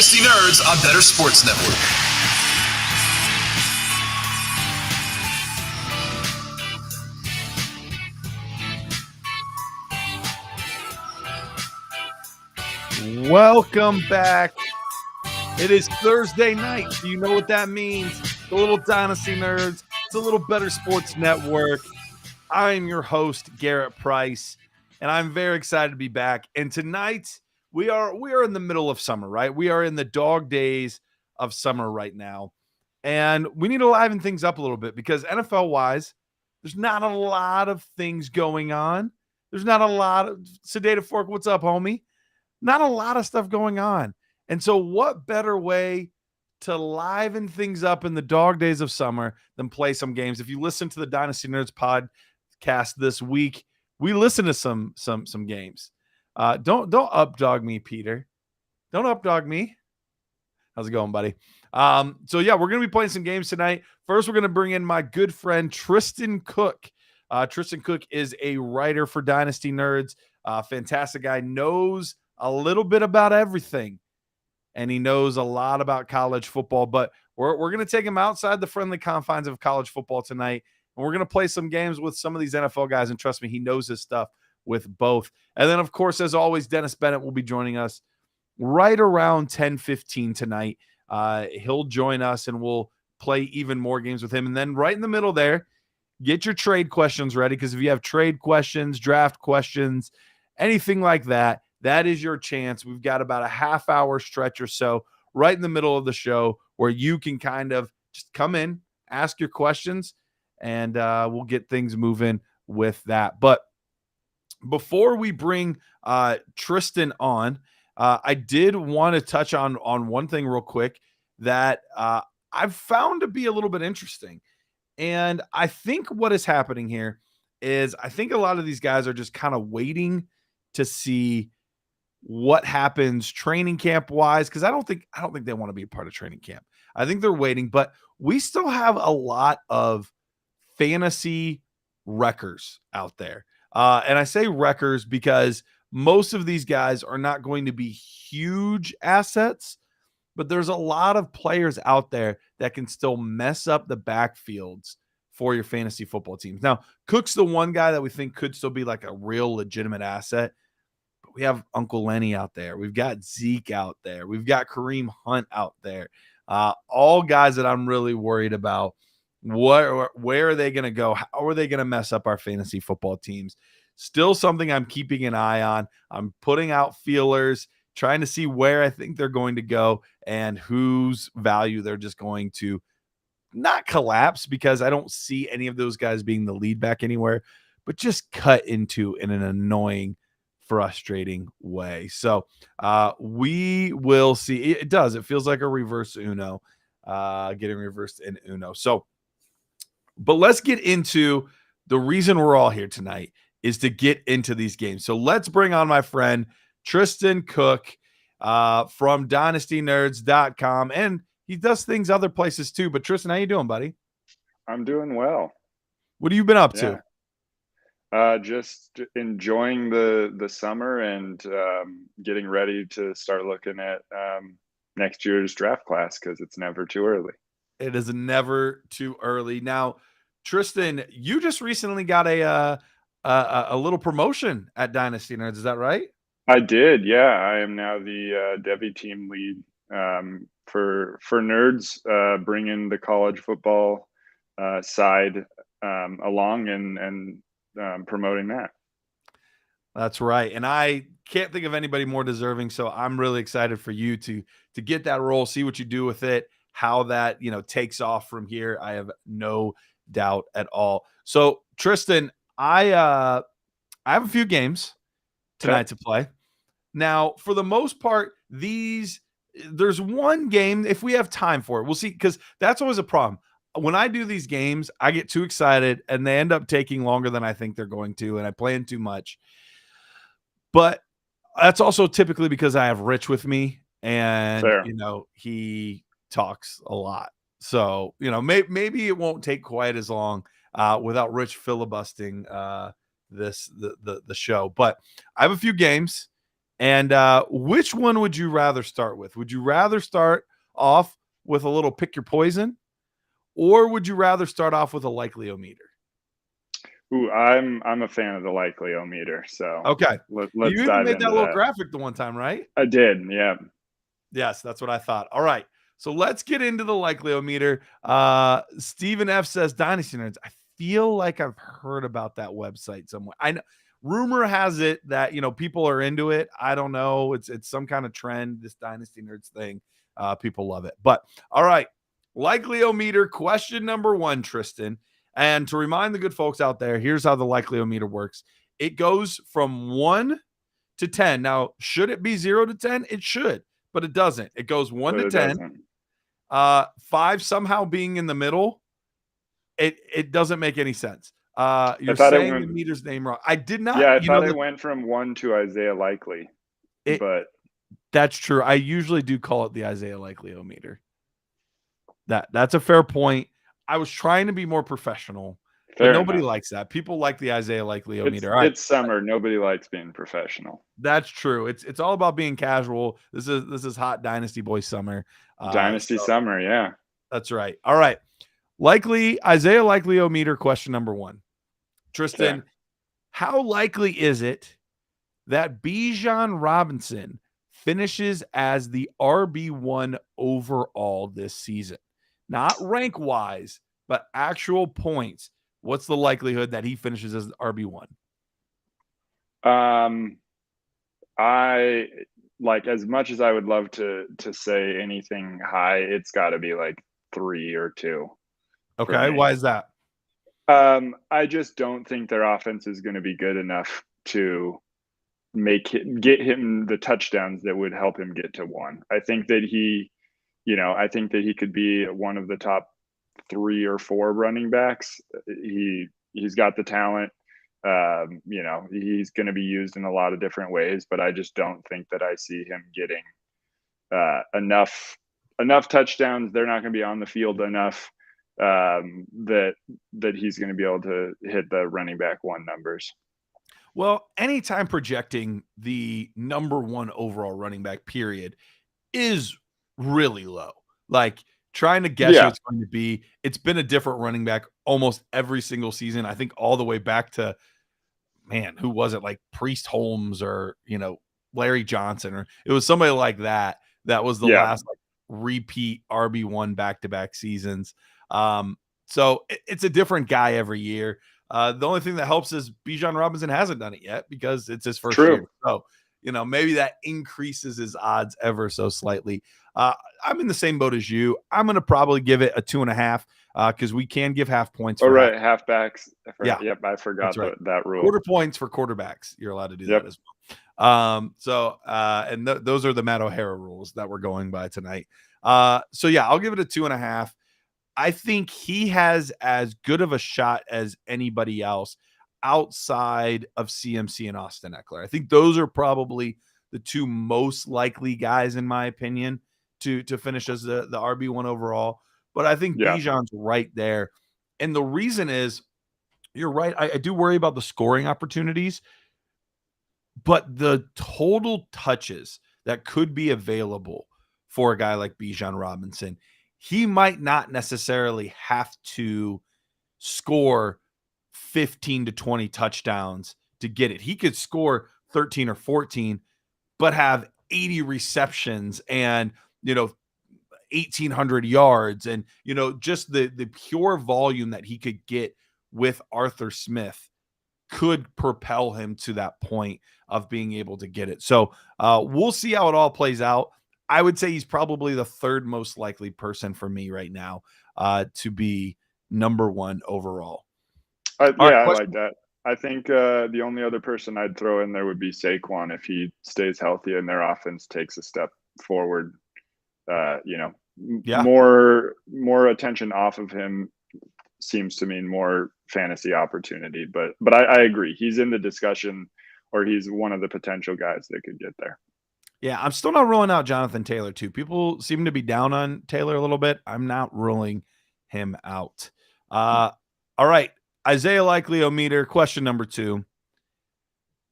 Dynasty Nerds on Bettor Sports Network. Welcome back. It is Thursday night. Do you know what that means? The little Dynasty Nerds. It's a little Bettor Sports Network. I am your host, Garret Price, and I'm very excited to be back. And tonight we are in the middle of summer, right? We are in the dog days of summer right now. And we need to liven things up a little bit because NFL-wise, there's not a lot of things going on. There's not a lot of Sedated Fork. What's up, homie? Not a lot of stuff going on. And so what better way to liven things up in the dog days of summer than play some games? If you listen to the Dynasty Nerds podcast this week, we listen to some games. Don't updog me, Peter. Don't updog me. How's it going, buddy? So yeah, we're going to be playing some games tonight. First, we're going to bring in my good friend, Tristan Cook. Tristan Cook is a writer for Dynasty Nerds. Fantastic guy, knows a little bit about everything, and he knows a lot about college football, but we're going to take him outside the friendly confines of college football tonight, and we're going to play some games with some of these NFL guys, and trust me, he knows his stuff with both. And then, of course, as always, Dennis Bennett will be joining us right around 10:15 tonight. He'll join us, and we'll play even more games with him. And then right in the middle there, get your trade questions ready, because if you have trade questions, draft questions, anything like that, that is your chance. We've got about a half-hour stretch or so right in the middle of the show where you can kind of just come in, ask your questions, and we'll get things moving with that. But before we bring Tristan on, I did want to touch on one thing real quick that I've found to be a little bit interesting. And I think what is happening here is I think a lot of these guys are just kind of waiting to see what happens training camp wise, because I don't think they want to be a part of training camp. I think they're waiting, but we still have a lot of fantasy wreckers out there. And I say wreckers because most of these guys are not going to be huge assets, but there's a lot of players out there that can still mess up the backfields for your fantasy football teams. Now, Cook's the one guy that we think could still be like a real legitimate asset. We have Uncle Lenny out there. We've got Zeke out there. We've got Kareem Hunt out there. All guys that I'm really worried about. Where are they going to go? How are they going to mess up our fantasy football teams? Still something I'm keeping an eye on. I'm putting out feelers, trying to see where I think they're going to go and whose value they're just going to not collapse, because I don't see any of those guys being the lead back anywhere, but just cut into in an annoying, frustrating way. So we will see. It does. It feels like a reverse Uno, getting reversed in Uno. So, but let's get into the reason we're all here tonight is to get into these games. So let's bring on my friend Tristan Cook from DynastyNerds.com, and he does things other places too. But Tristan, how you doing, buddy? I'm doing well. What have you been up to? Just enjoying the summer and getting ready to start looking at next year's draft class, because it's never too early. It is never too early. Now, Tristan, you just recently got a little promotion at Dynasty Nerds. Is that right? I did. Yeah, I am now the Devy team lead for Nerds, bringing the college football side along and promoting that. That's right. And I can't think of anybody more deserving. So I'm really excited for you to get that role, see what you do with it, how that, takes off from here. I have no doubt at all. So Tristan, I have a few games tonight to play. Now, for the most part, there's one game, if we have time for it, we'll see, because that's always a problem. When I do these games, I get too excited and they end up taking longer than I think they're going to, and I plan too much. But that's also typically because I have Rich with me, and he talks a lot. So maybe it won't take quite as long without Rich filibustering the show. But I have a few games, And which one would you rather start with? Would you rather start off with a little pick your poison, or would you rather start off with a Likeliometer? Ooh, I'm a fan of the Likeliometer, so Okay. let's You even dive made that into little that. graphic the one time, right? I did, yeah. Yes, that's what I thought. All right. So let's get into the Likeliometer. Stephen F says Dynasty Nerds. I feel like I've heard about that website somewhere. I know rumor has it that people are into it. I don't know. It's some kind of trend, this Dynasty Nerds thing. People love it. But all right. Likeliometer question number 1, Tristan. And to remind the good folks out there, here's how the Likeliometer works. It goes from 1 to 10. Now, should it be 0 to 10? It should, but it doesn't. It goes 1 But to it 10. doesn't. 5 somehow being in the middle. It doesn't make any sense. You're thought it saying the went- meter's name wrong. I did not. Yeah, I thought it went from 1 to Isaiah Likely, but that's true. I usually do call it the Isaiah Likeliometer. That's a fair point. I was trying to be more professional, but nobody likes that. People like the Isaiah Likeliometer. It's summer. Nobody likes being professional. That's true. It's all about being casual. This is hot Dynasty Boy summer. Dynasty summer, yeah. That's right. All right. Isaiah Likeliometer question number 1. Tristan, how likely is it that Bijan Robinson finishes as the RB1 overall this season? Not rank-wise, but actual points. What's the likelihood that he finishes as the RB1? I like, as much as I would love to say anything high, it's got to be like 3 or 2. Okay, why is that? I just don't think their offense is going to be good enough to get him the touchdowns that would help him get to 1. I think that he could be one of the top 3 or 4 running backs. He's got the talent. He's going to be used in a lot of different ways, but I just don't think that I see him getting enough touchdowns. They're not going to be on the field enough that he's going to be able to hit the running back 1 numbers. Well, anytime projecting the number 1 overall running back period is really low. Like trying to guess who it's going to be. It's been a different running back almost every single season. I think all the way back to, who was it? Like Priest Holmes or, Larry Johnson, or it was somebody like that. That was the last repeat RB1 back-to-back seasons. So it's a different guy every year. The only thing that helps is Bijan Robinson hasn't done it yet because it's his first year. So, maybe that increases his odds ever so slightly. I'm in the same boat as you. I'm going to probably give it a 2.5 because we can give half points. Oh, right. Halfbacks. Yeah. Yep. I forgot that rule. Quarter points for quarterbacks. You're allowed to do that as well. Those are the Matt O'Hara rules that we're going by tonight. I'll give it a 2.5. I think he has as good of a shot as anybody else outside of CMC and Austin Eckler. I think those are probably the 2 most likely guys, in my opinion, to finish as the RB1 overall. But I think Bijan's right there. And the reason is, you're right, I do worry about the scoring opportunities, but the total touches that could be available for a guy like Bijan Robinson, he might not necessarily have to score 15 to 20 touchdowns to get it. He could score 13 or 14, but have 80 receptions and, 1,800 yards and, just the pure volume that he could get with Arthur Smith could propel him to that point of being able to get it. So we'll see how it all plays out. I would say he's probably the 3rd most likely person for me right now to be number 1 overall. I like that. I think the only other person I'd throw in there would be Saquon if he stays healthy and their offense takes a step forward. More attention off of him seems to mean more fantasy opportunity. But I agree. He's in the discussion, or he's one of the potential guys that could get there. Yeah, I'm still not ruling out Jonathan Taylor too. People seem to be down on Taylor a little bit. I'm not ruling him out. All right. Isaiah Likeliometer, question number 2.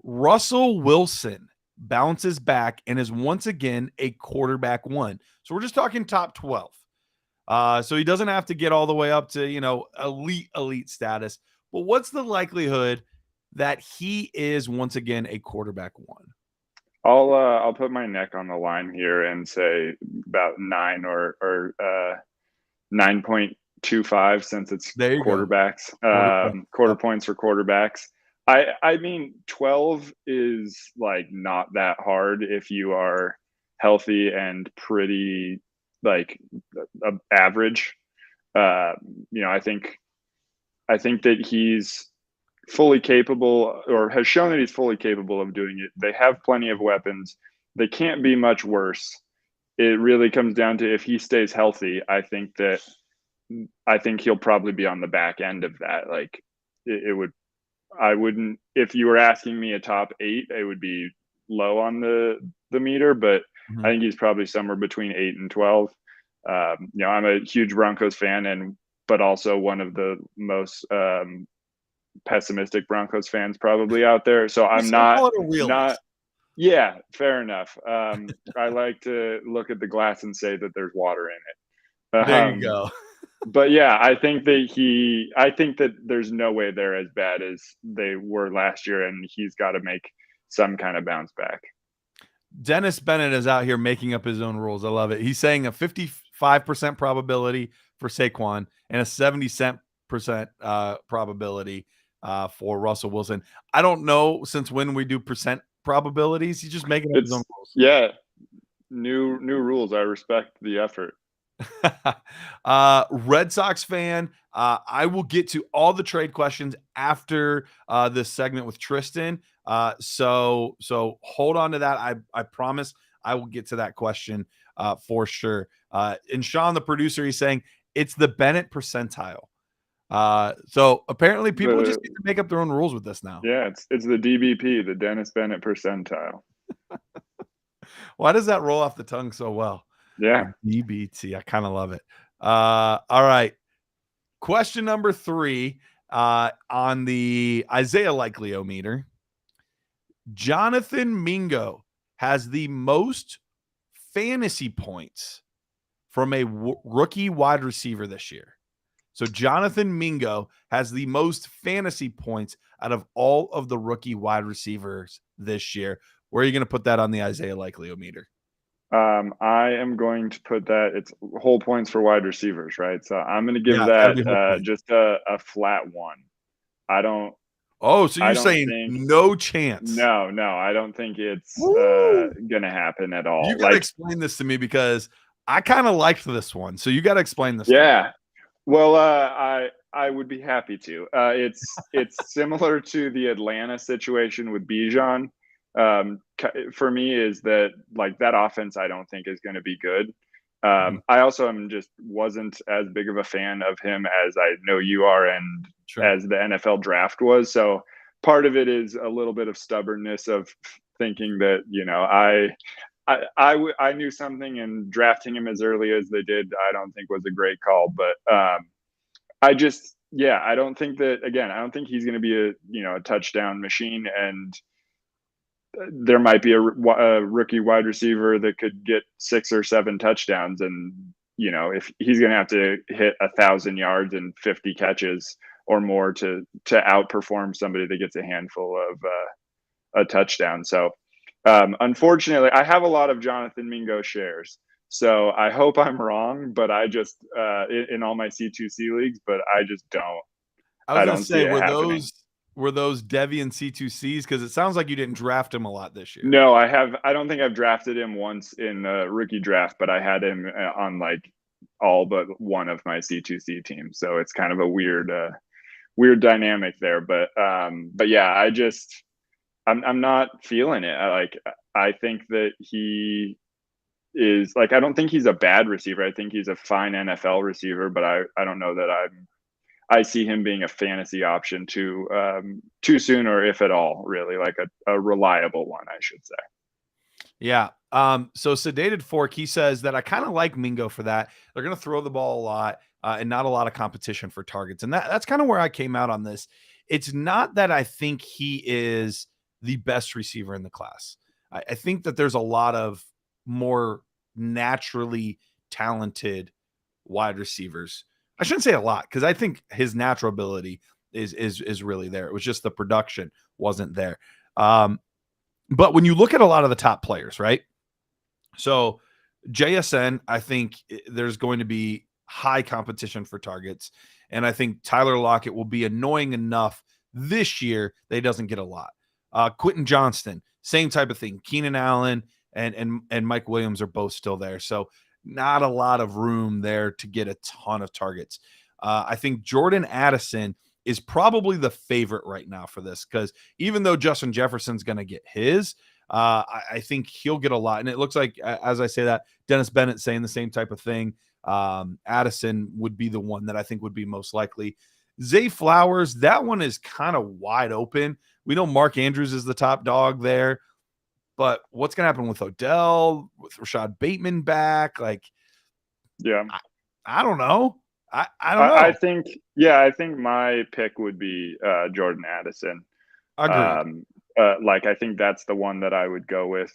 Russell Wilson bounces back, and is once again a quarterback one. So we're just talking top 12. So he doesn't have to get all the way up to, elite status. But what's the likelihood that he is once again a quarterback one? I'll put my neck on the line here and say about 9 or 9.25, since it's quarterbacks. Quarter points for quarterbacks. I mean, 12 is like not that hard if you are healthy and pretty like average. I think that he's fully capable, or has shown that he's fully capable of doing it. They have plenty of weapons. They can't be much worse. It really comes down to if he stays healthy. I think he'll probably be on the back end of that. Like I wouldn't, if you were asking me a top 8, it would be low on the meter, but I think he's probably somewhere between 8 and 12. I'm a huge Broncos fan, but also one of the most pessimistic Broncos fans probably out there. So I'm not, yeah, fair enough. I like to look at the glass and say that there's water in it. There you go. But yeah, I think that there's no way they're as bad as they were last year, and he's got to make some kind of bounce back. Dennis Bennett is out here making up his own rules. I love it. He's saying a 55% probability for Saquon and a 70% probability for Russell Wilson. I don't know since when we do percent probabilities. He's just making up his own rules. Yeah. New rules. I respect the effort. Red Sox fan. I will get to all the trade questions after this segment with Tristan. So hold on to that. I promise I will get to that question for sure. And Sean, the producer, he's saying it's the Bennett percentile. So apparently people just get to make up their own rules with this now. Yeah, it's the DBP, the Dennis Bennett percentile. Why does that roll off the tongue so well? Yeah. DBT. I kind of love it. All right. Question number 3 on the Isaiah Likeliometer. Jonathan Mingo has the most fantasy points from a rookie wide receiver this year. So Jonathan Mingo has the most fantasy points out of all of the rookie wide receivers this year. Where are you going to put that on the Isaiah Likeliometer? I am going to put that, it's whole points for wide receivers, right? So I'm going to give that just a flat 1. I don't. Oh, so you're saying no chance? No, I don't think it's going to happen at all. You got to explain this to me because I kind of liked this one. So you got to explain this. Yeah. Well, I would be happy to. It's similar to the Atlanta situation with Bijan. For me, is that like that offense I don't think is going to be good. I also wasn't as big of a fan of him as I know you are, and as the NFL draft was. So part of it is a little bit of stubbornness of thinking that, I knew something, and drafting him as early as they did, I don't think was a great call. But I don't think that, again, I don't think he's going to be a touchdown machine, and there might be a rookie wide receiver that could get 6 or 7 touchdowns. And, if he's going to have to hit 1,000 yards and 50 catches or more to outperform somebody that gets a handful of a touchdown. So unfortunately, I have a lot of Jonathan Mingo shares. So I hope I'm wrong, but I just in all my C2C leagues, but I just don't. I was going to say, were those Devian C2Cs? Because it sounds like you didn't draft him a lot this year. No, I have. I don't think I've drafted him once in the rookie draft, but I had him on like all but one of my C2C teams. So it's kind of a weird dynamic there. But yeah, I'm not feeling it. I think that he is like, I don't think he's a bad receiver. I think he's a fine NFL receiver, but I don't know that I see him being a fantasy option too soon, or if at all, really, like a reliable one, I should say. Yeah. So Sedated Fork, he says that I kind of like Mingo for that. They're going to throw the ball a lot and not a lot of competition for targets. And that's kind of where I came out on this. It's not that I think he is the best receiver in the class. I think that there's a lot of more naturally talented wide receivers. I shouldn't say a lot, because I think his natural ability is really there. It was just the production wasn't there. But when you look at a lot of the top players, right? So JSN, I think there's going to be high competition for targets. And I think Tyler Lockett will be annoying enough this year that he doesn't get a lot. Quentin Johnston, same type of thing. Keenan Allen and Mike Williams are both still there. So not a lot of room there to get a ton of targets. I think Jordan Addison is probably the favorite right now for this, because even though Justin Jefferson's going to get his, I think he'll get a lot. And it looks like, as I say that, Dennis Bennett saying the same type of thing. Addison would be the one that I think would be most likely. Zay Flowers, that one is kind of wide open. We know Mark Andrews is the top dog there, but what's going to happen with Odell, with Rashad Bateman back? Like, yeah, I don't know. I don't know. I think my pick would be Jordan Addison. Agreed. I think that's the one that I would go with.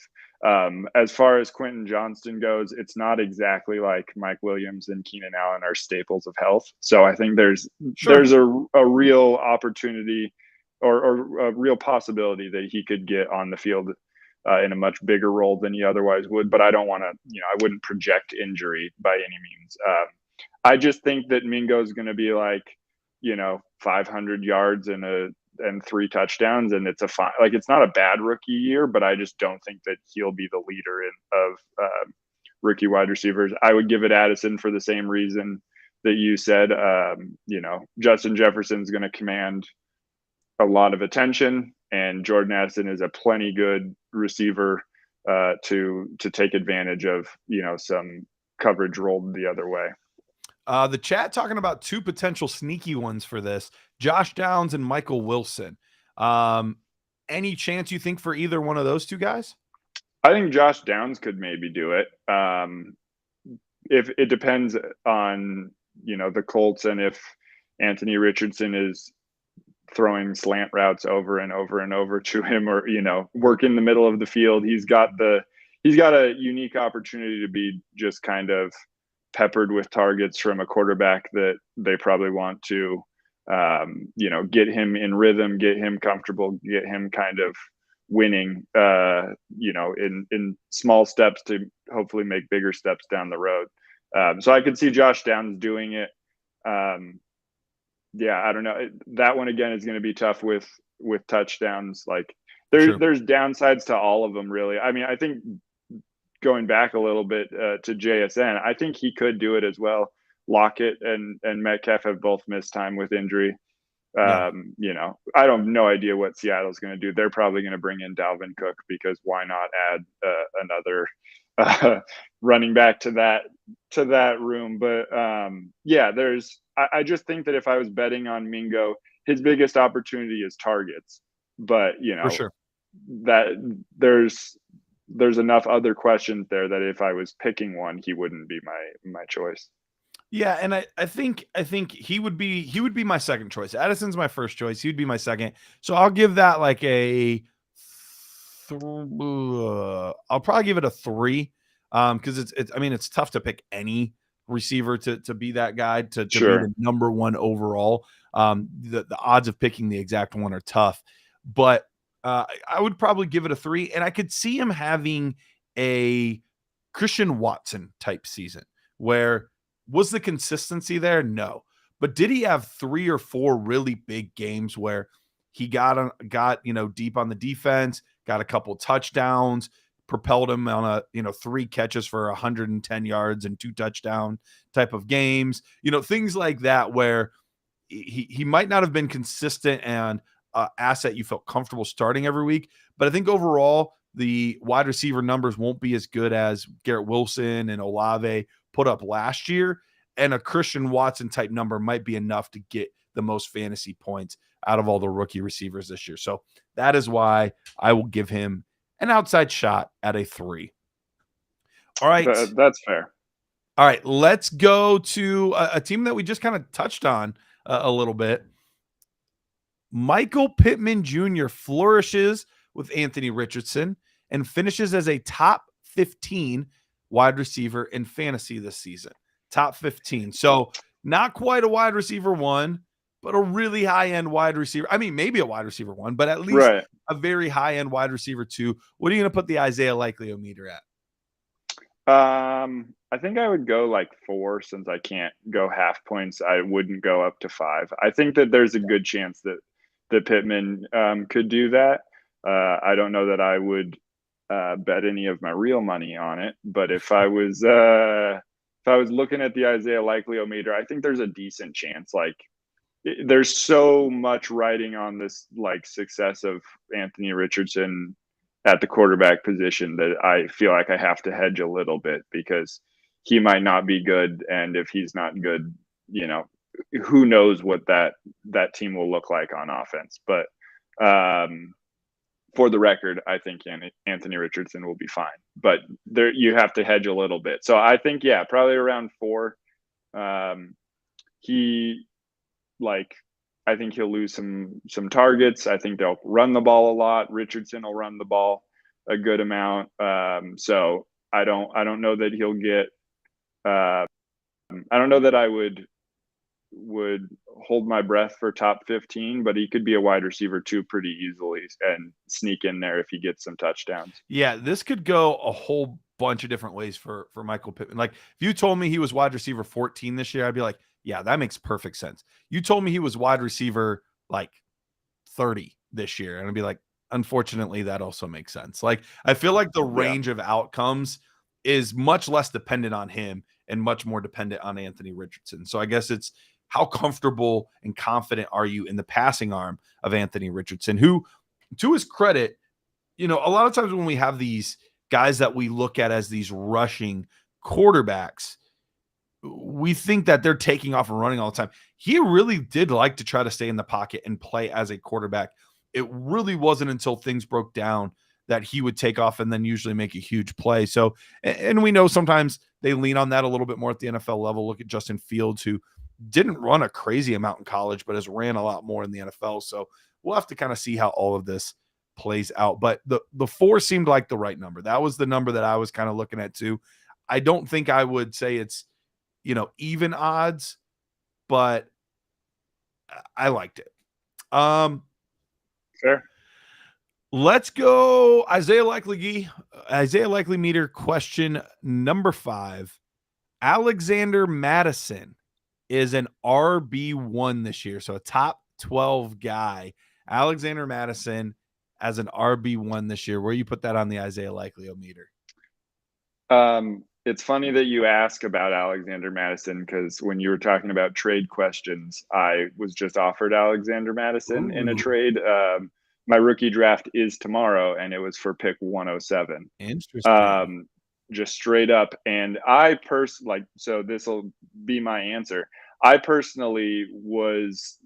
As far as Quentin Johnston goes, it's not exactly like Mike Williams and Keenan Allen are staples of health. So I think there's a real opportunity or a real possibility that he could get on the field in a much bigger role than he otherwise would. But I don't want to, I wouldn't project injury by any means. I just think that Mingo is going to be 500 yards and 3 touchdowns, and it's it's not a bad rookie year, but I just don't think that he'll be the leader of rookie wide receivers. I would give it Addison for the same reason that you said. Justin Jefferson's going to command a lot of attention, and Jordan Addison is a plenty good receiver to take advantage of some coverage rolled the other way. The chat talking about 2 potential sneaky ones for this: Josh Downs and Michael Wilson. Any chance you think for either one of those 2 guys? I think Josh Downs could maybe do it. If it depends on the Colts, and if Anthony Richardson is throwing slant routes over and over and over to him, or work in the middle of the field, he's got a unique opportunity to be just kind of peppered with targets from a quarterback that they probably want to, get him in rhythm, get him comfortable, get him kind of winning, in small steps to hopefully make bigger steps down the road. So I could see Josh Downs doing it. I don't know. That one again is going to be tough with touchdowns. There's downsides to all of them, really. I mean, I think going back a little bit to JSN, I think he could do it as well. Lockett and Metcalf have both missed time with injury. I don't have no idea what Seattle's going to do. They're probably going to bring in Dalvin Cook, because why not add another running back to that room? But I just think that if I was betting on Mingo, his biggest opportunity is targets. But for sure, that there's enough other questions there that if I was picking one, he wouldn't be my choice. Yeah, and I think he would be my second choice. Addison's my first choice. He'd be my second. So I'll give that I'll probably give it a 3. Because it's tough to pick any receiver to be that guy to be the number 1 overall. The odds of picking the exact one are tough, but I would probably give it a 3, and I could see him having a Christian Watson type season. Where was the consistency there? No, but did he have 3 or 4 really big games where he got deep on the defense, got a couple touchdowns, propelled him on 3 catches for 110 yards and 2 touchdown type of games, things like that, where he might not have been consistent and asset you felt comfortable starting every week. But I think overall the wide receiver numbers won't be as good as Garrett Wilson and Olave put up last year. And a Christian Watson type number might be enough to get the most fantasy points out of all the rookie receivers this year. So that is why I will give him an outside shot at a 3. All right. That's fair. All right. Let's go to a team that we just kind of touched on a little bit. Michael Pittman Jr. flourishes with Anthony Richardson, and finishes as a top 15 wide receiver in fantasy this season. Top 15. So not quite a wide receiver 1, but a really high-end wide receiver. I mean, maybe a wide receiver 1, but at least a very high-end wide receiver 2. What are you going to put the Isaiah Likeliometer at? I think I would go like 4 since I can't go half points. I wouldn't go up to 5. I think that there's a good chance that Pittman could do that. I don't know that I would bet any of my real money on it, but if I was looking at the Isaiah Likeliometer, I think there's a decent chance. Like, there's so much riding on this like success of Anthony Richardson at the quarterback position that I feel like I have to hedge a little bit, because he might not be good, and if he's not good, who knows what that team will look like on offense. But for the record, I think Anthony Richardson will be fine, but there you have to hedge a little bit. So I think, probably around 4. I think he'll lose some targets. I think they'll run the ball a lot. Richardson will run the ball a good amount. So I don't know that he'll get. I don't know that I would hold my breath for top 15, but he could be a wide receiver 2 pretty easily and sneak in there if he gets some touchdowns. Yeah, this could go a whole bunch of different ways for Michael Pittman. Like, if you told me he was wide receiver 14 this year, I'd be like, yeah, that makes perfect sense. You told me he was wide receiver like 30 this year, and I'd be like, unfortunately, that also makes sense. Like, I feel like the range of outcomes is much less dependent on him and much more dependent on Anthony Richardson. So I guess it's, how comfortable and confident are you in the passing arm of Anthony Richardson, who, to his credit, a lot of times when we have these guys that we look at as these rushing quarterbacks, we think that they're taking off and running all the time. He really did like to try to stay in the pocket and play as a quarterback. It really wasn't until things broke down that he would take off and then usually make a huge play. So, and we know sometimes they lean on that a little bit more at the NFL level. Look at Justin Fields, who didn't run a crazy amount in college, but has ran a lot more in the NFL. So we'll have to kind of see how all of this plays out. But the 4 seemed like the right number. That was the number that I was kind of looking at too. I don't think I would say it's, even odds, but I liked it. Sure. Let's go Isaiah Likeliometer question number 5. Alexander Mattison is an RB1 this year, so a top 12 guy. Alexander Mattison as an RB1 this year. Where you put that on the Isaiah Likeliometer? It's funny that you ask about Alexander Mattison, because when you were talking about trade questions, I was just offered Alexander Mattison in a trade. My rookie draft is tomorrow, and it was for pick 107. Interesting. Just straight up. And so this will be my answer. I personally was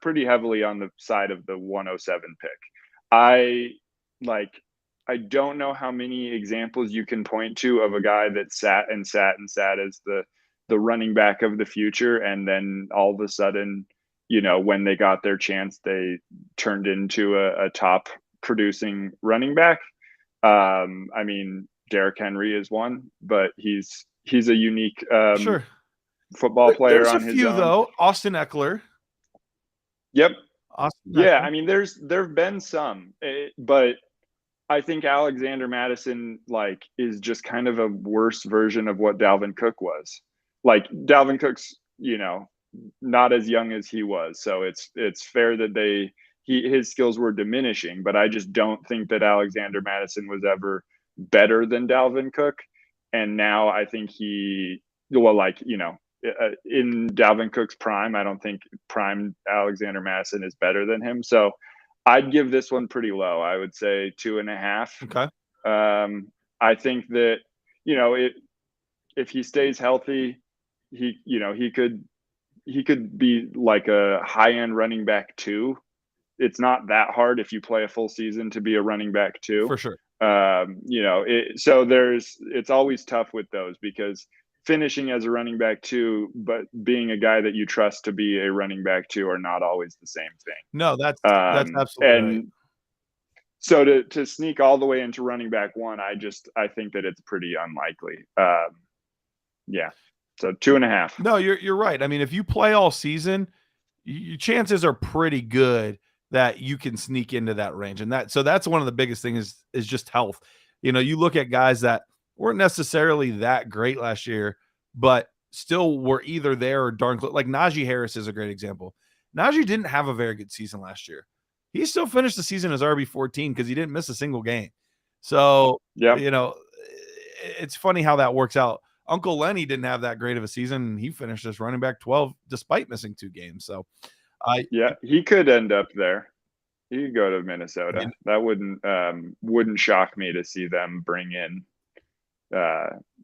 pretty heavily on the side of the 107 pick. I don't know how many examples you can point to of a guy that sat as the running back of the future, and then all of a sudden, when they got their chance, they turned into a top producing running back. I mean, Derrick Henry is one, but he's a unique football player on his own. There's a few though. Austin Eckler. Yep. Austin Eckler. I mean, there've been some, but I think Alexander Mattison is just kind of a worse version of what Dalvin Cook was. Like, Dalvin Cook's, not as young as he was, so it's fair that his skills were diminishing, but I just don't think that Alexander Mattison was ever better than Dalvin Cook. And now I think in Dalvin Cook's prime, I don't think prime Alexander Mattison is better than him. So I'd give this one pretty low. I would say 2.5. Okay. I think that, if he stays healthy, he could be like a high-end running back 2. It's not that hard if you play a full season to be a running back 2. For sure. So it's always tough with those, because finishing as a running back 2, but being a guy that you trust to be a running back 2 are not always the same thing. No, that's absolutely right. So to sneak all the way into running back 1, I think that it's pretty unlikely. Yeah. So 2.5. No, you're right. I mean, if you play all season, your chances are pretty good that you can sneak into that range. And that's one of the biggest things is just health. You look at guys that weren't necessarily that great last year, but still were either there or darn close. Like Najee Harris is a great example. Najee didn't have a very good season last year. He still finished the season as RB14 because he didn't miss a single game. So, Yeah. It's funny how that works out. Uncle Lenny didn't have that great of a season. He finished as running back 12 despite missing 2 games. So, he could end up there. He could go to Minnesota. That wouldn't shock me to see them bring in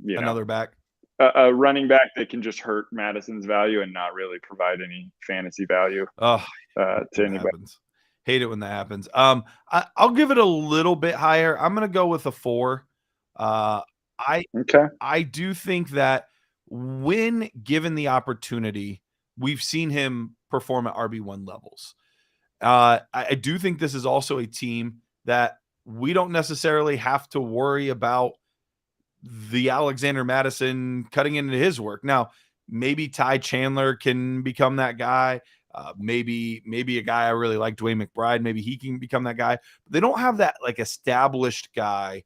another back. A running back that can just hurt Madison's value and not really provide any fantasy value to anybody. Happens. Hate it when that happens. I'll give it a little bit higher. I'm going to go with a 4. I do think that when given the opportunity, we've seen him perform at RB1 levels. I do think this is also a team that we don't necessarily have to worry about the Alexander Madison cutting into his work. Now, maybe Ty Chandler can become that guy. Maybe a guy I really like, Dwayne McBride, maybe he can become that guy. But they don't have that like established guy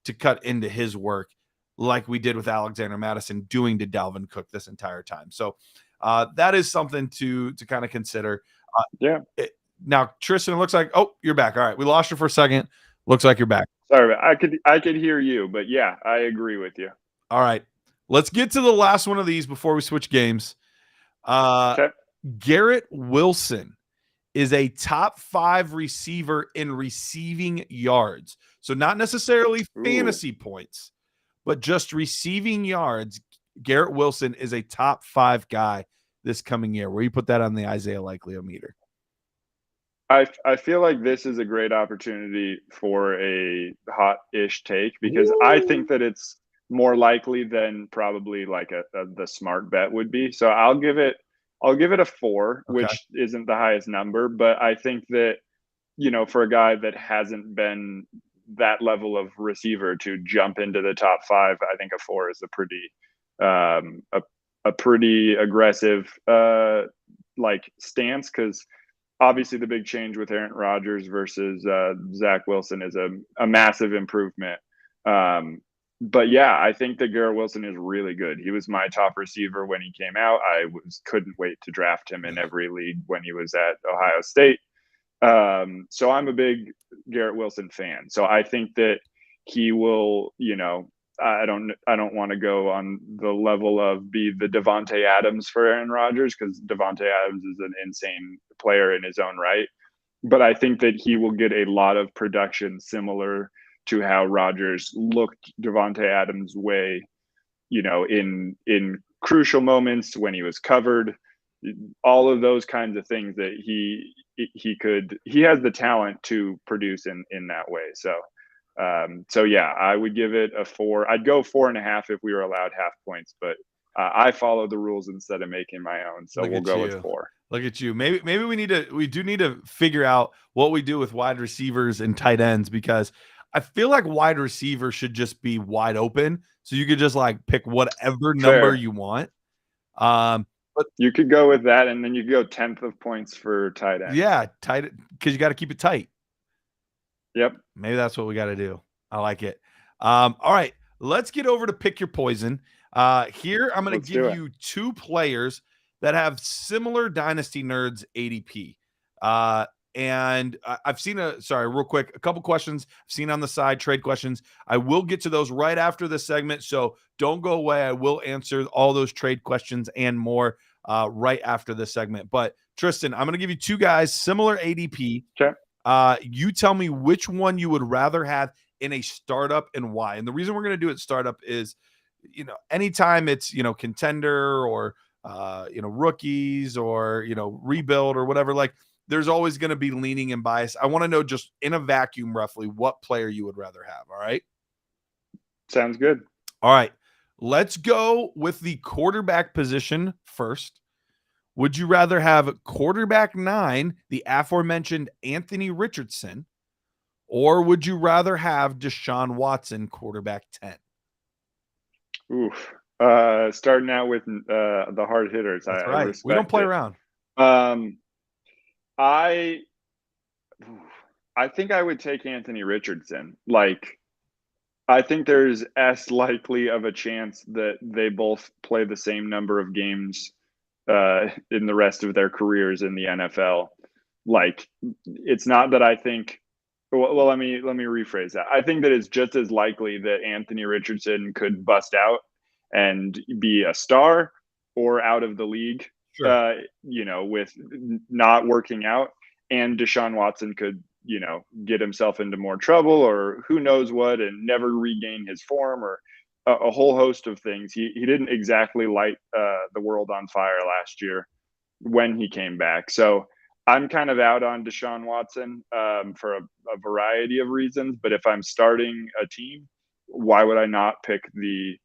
to cut into his work like we did with Alexander Madison doing to Dalvin Cook this entire time. So that is something to kind of consider. Now, Tristan, it looks like, you're back. All right. We lost you for a second. Looks like you're back. Sorry, I could hear you, but yeah, I agree with you. All right. Let's get to the last one of these before we switch games. Garrett Wilson is a top 5 receiver in receiving yards. So not necessarily fantasy points, but just receiving yards. Garrett Wilson is a top 5 guy this coming year. Where you put that on the Isaiah Likeliometer? I feel like this is a great opportunity for a hot-ish take because I think that it's more likely than probably like the smart bet would be. So I'll give it a 4, which isn't the highest number, but I think that, for a guy that hasn't been that level of receiver to jump into the top 5, I think a 4 is a pretty aggressive stance, because obviously the big change with Aaron Rodgers versus Zach Wilson is a massive improvement. But yeah, I think that Garrett Wilson is really good. He was my top receiver when he came out. I couldn't wait to draft him in every league when he was at Ohio State. So I'm a big Garrett Wilson fan. So I think that he will, I don't want to go on the level of be the Devontae Adams for Aaron Rodgers, because Devontae Adams is an insane player in his own right. But I think that he will get a lot of production similar to how Rodgers looked Devontae Adams' way, in crucial moments when he was covered, all of those kinds of things that he has the talent to produce in that way. So yeah, I would give it a 4. I'd go 4.5 if we were allowed half points, but I follow the rules instead of making my own. So we'll go with 4. Look at you. Maybe we do need to figure out what we do with wide receivers and tight ends, because I feel like wide receiver should just be wide open. So you could just pick whatever number you want. But you could go with that, and then you could go 10th of points for tight end. Yeah, tight, because you got to keep it tight. Yep. Maybe that's what we got to do. I like it. All right, let's get over to pick your poison. Here, I'm going to give you 2 players that have similar Dynasty Nerds ADP. And I've seen real quick, a couple questions I've seen on the side, trade questions. I will get to those right after this segment, so don't go away. I will answer all those trade questions and more right after this segment. But Tristan, I'm going to give you 2 guys, similar ADP. Okay. You tell me which one you would rather have in a startup and why. And the reason we're going to do it startup is, anytime it's, contender or, rookies or, rebuild or whatever, there's always going to be leaning and bias. I want to know, just in a vacuum, roughly what player you would rather have. All right. Sounds good. All right. Let's go with the quarterback position first. Would you rather have quarterback 9, the aforementioned Anthony Richardson, Or would you rather have Deshaun Watson, quarterback 10? Oof. Starting out with the hard hitters. That's I right. We don't respect play it. around. I think I would take Anthony Richardson. Like, I think there's as likely of a chance that they both play the same number of games in the rest of their careers in the NFL. Like, it's not that I think. Well, let me rephrase that. I think that it's just as likely that Anthony Richardson could bust out and be a star or out of the league. Sure. With not working out, and Deshaun Watson could get himself into more trouble or who knows what and never regain his form or a whole host of things. He didn't exactly light the world on fire last year when he came back. So I'm kind of out on Deshaun Watson for a variety of reasons. But if I'm starting a team, why would I not pick the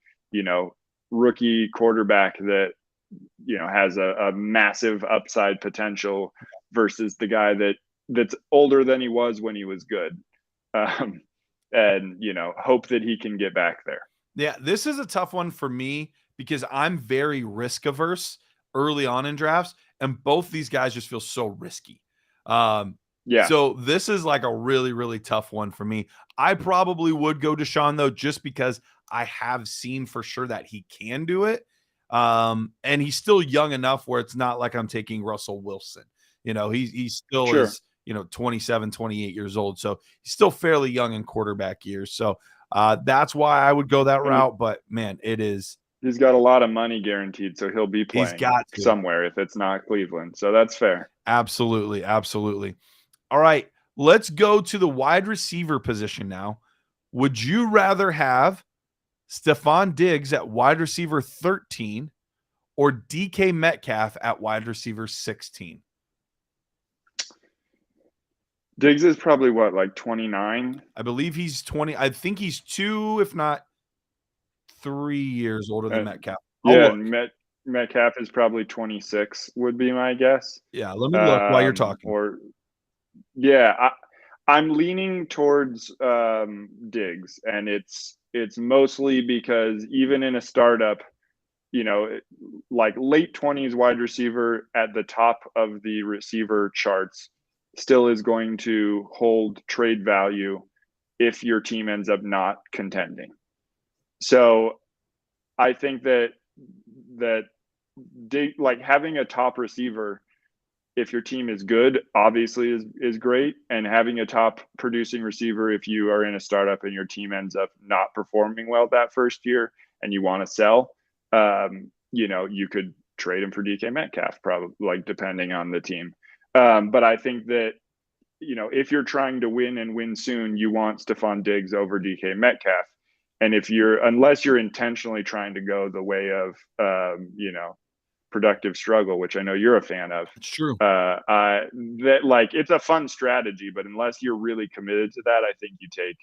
rookie quarterback that has a massive upside potential versus the guy that's older than he was when he was good, and hope that he can get back there. Yeah, this is a tough one for me because I'm very risk averse early on in drafts, and both these guys just feel so risky. Yeah. So this is like a really, really tough one for me. I probably would go Deshaun though, just because I have seen for sure that he can do it. And he's still young enough where it's not like I'm taking Russell Wilson. He still Sure. is, 27, 28 years old. So he's still fairly young in quarterback years. So that's why I would go that route. But man, it is. He's got a lot of money guaranteed, so he'll be He's playing got to. somewhere if it's not Cleveland. So that's fair. Absolutely. Absolutely. All right. Let's go to the wide receiver position now. Would you rather have Stephon Diggs at wide receiver 13 or DK Metcalf at wide receiver 16? Diggs is probably what, like 29? I believe he's 20. I think he's 2, if not 3 years older than Metcalf. Yeah, and Metcalf is probably 26, would be my guess. Yeah, let me look while you're talking. I'm leaning towards Diggs, and it's mostly because even in a startup, like late 20s wide receiver at the top of the receiver charts still is going to hold trade value if your team ends up not contending. So I think that like having a top receiver, if your team is good, obviously is great. And having a top producing receiver, if you are in a startup and your team ends up not performing well that first year and you want to sell, you could trade him for DK Metcalf, probably, like, depending on the team. But I think that, if you're trying to win and win soon, you want Stephon Diggs over DK Metcalf. And unless you're intentionally trying to go the way of, productive struggle, which I know you're a fan of. It's true. It's a fun strategy, but unless you're really committed to that, I think you take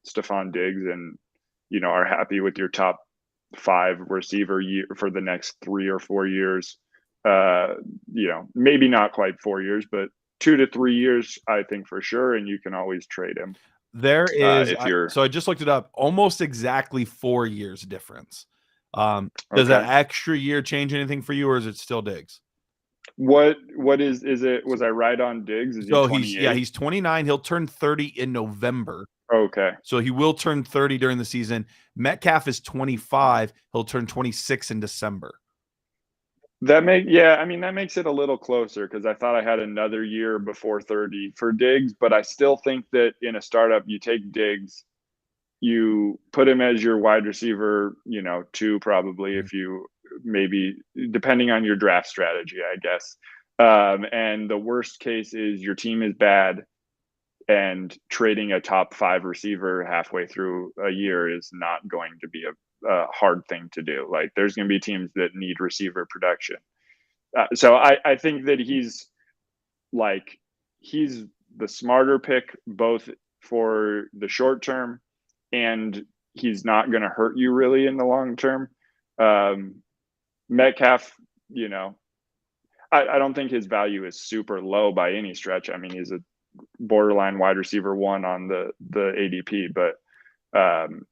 Stephon Diggs and, are happy with your top 5 receiver year for the next 3 or 4 years. Maybe not quite 4 years, but 2 to 3 years, I think for sure. And you can always trade him. There is, so I just looked it up, almost exactly 4 years difference. Does that extra year change anything for you, or is it still Diggs? What is it? Was I right on Diggs? Is so he 28? he's 29. He'll turn 30 in November. Okay. So he will turn 30 during the season. Metcalf is 25. He'll turn 26 in December. That makes it a little closer, because I thought I had another year before 30 for Diggs, but I still think that in a startup, you take Diggs, you put him as your wide receiver, 2 probably, if you maybe, depending on your draft strategy, I guess. And the worst case is your team is bad, and trading a top 5 receiver halfway through a year is not going to be a hard thing to do. Like, there's going to be teams that need receiver production. So I think that he's the smarter pick, both for the short term, and he's not going to hurt you really in the long term. Metcalf, I don't think his value is super low by any stretch. I mean, he's a borderline wide receiver 1 on the ADP, but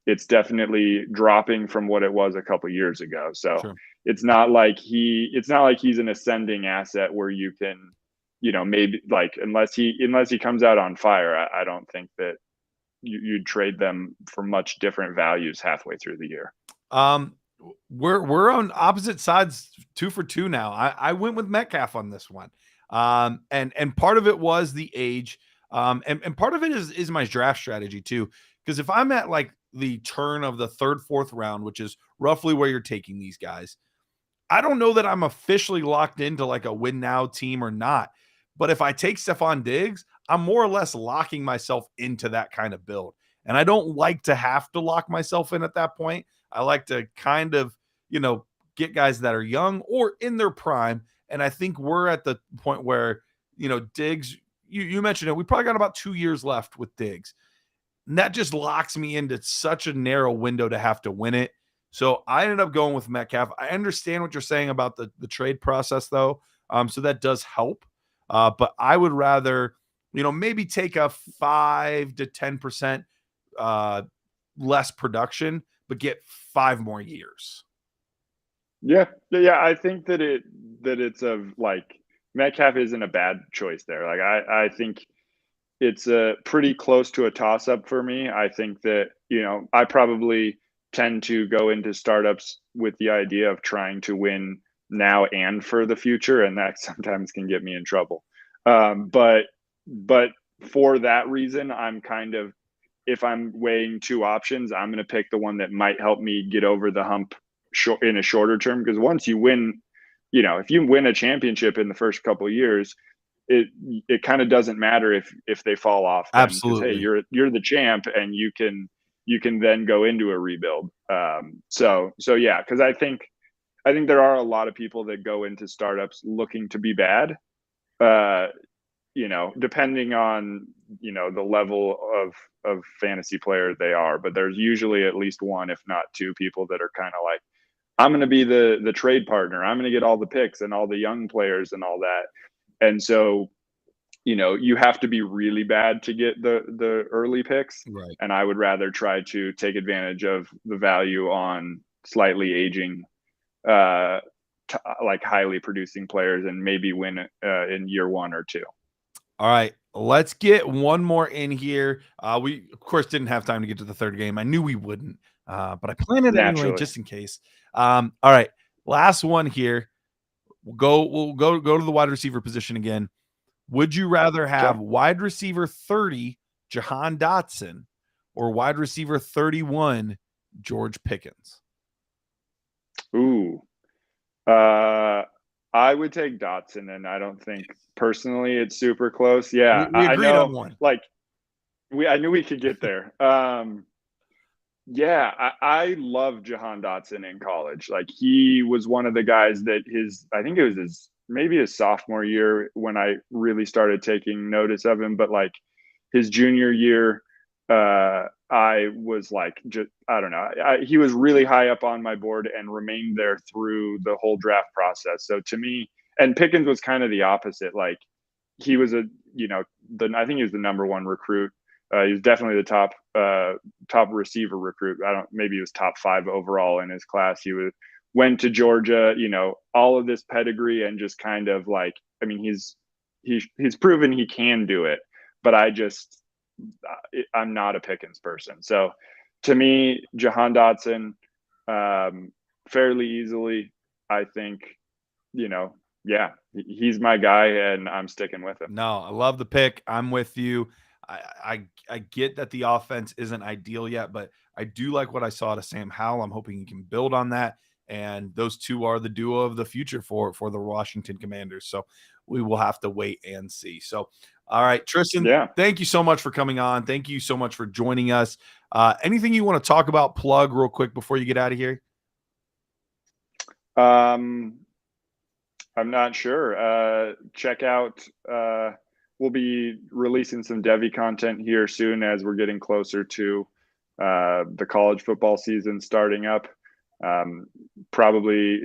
it's definitely dropping from what it was a couple years ago. So Sure. it's not like he's an ascending asset where you can, maybe like unless he comes out on fire, I don't think that you'd trade them for much different values halfway through the year. We're on opposite sides, 2 for 2 now. I went with Metcalf on this one. And part of it was the age. And part of it is my draft strategy too. Because if I'm at like the turn of the 3rd, 4th round, which is roughly where you're taking these guys, I don't know that I'm officially locked into like a win now team or not. But if I take Stephon Diggs, I'm more or less locking myself into that kind of build. And I don't like to have to lock myself in at that point. I like to kind of, get guys that are young or in their prime. And I think we're at the point where, Diggs, you mentioned it, we probably got about 2 years left with Diggs. And that just locks me into such a narrow window to have to win it. So I ended up going with Metcalf. I understand what you're saying about the trade process, though. So that does help. But I would rather, maybe take a 5 to 10% less production, but get 5 more years. Yeah. I think that it's Metcalf isn't a bad choice there. Like I think it's pretty close to a toss up for me. I think that, I probably tend to go into startups with the idea of trying to win now and for the future, and that sometimes can get me in trouble. But for that reason, I'm kind of, if I'm weighing 2 options, I'm going to pick the one that might help me get over the hump in a shorter term. Because once you win, if you win a championship in the first couple of years, it kind of doesn't matter if they fall off. Then, Absolutely. Hey, you're the champ, and you can then go into a rebuild. So yeah, because I think there are a lot of people that go into startups looking to be bad. Depending on, the level of fantasy player they are, but there's usually at least 1, if not 2 people that are kind of like, I'm going to be the trade partner. I'm going to get all the picks and all the young players and all that. And so, you have to be really bad to get the early picks. Right. And I would rather try to take advantage of the value on slightly aging, like highly producing players, and maybe win in year 1 or 2. All right, let's get one more in here. We, of course, didn't have time to get to the 3rd game. I knew we wouldn't, but I planned it anyway, just in case. All right, last one here. We'll go to the wide receiver position again. Would you rather have wide receiver 30, Jahan Dotson, or wide receiver 31, George Pickens? Ooh. I would take Dotson, and I don't think personally it's super close. Yeah, we agreed I know, on one. Like I knew we could get there. Yeah, I love Jahan Dotson in college. Like, he was one of the guys that I think it was maybe his sophomore year when I really started taking notice of him. But like his junior year, I was like, I don't know. He was really high up on my board and remained there through the whole draft process. So to me, and Pickens was kind of the opposite. Like, he was I think he was the number 1 recruit. He was definitely the top receiver recruit. Maybe he was top 5 overall in his class. He went to Georgia, all of this pedigree, and just kind of like, I mean, he's proven he can do it, but I'm not a Pickens person. So to me, Jahan Dotson, fairly easily, I think, yeah, he's my guy, and I'm sticking with him. No, I love the pick. I'm with you. I get that the offense isn't ideal yet, but I do like what I saw to Sam Howell. I'm hoping he can build on that. And those two are the duo of the future for the Washington Commanders. So we will have to wait and see. So, all right, Tristan, Thank you so much for coming on. Thank you so much for joining us. Anything you want to talk about, plug real quick before you get out of here? I'm not sure. Check out, we'll be releasing some Devy content here soon as we're getting closer to the college football season starting up. probably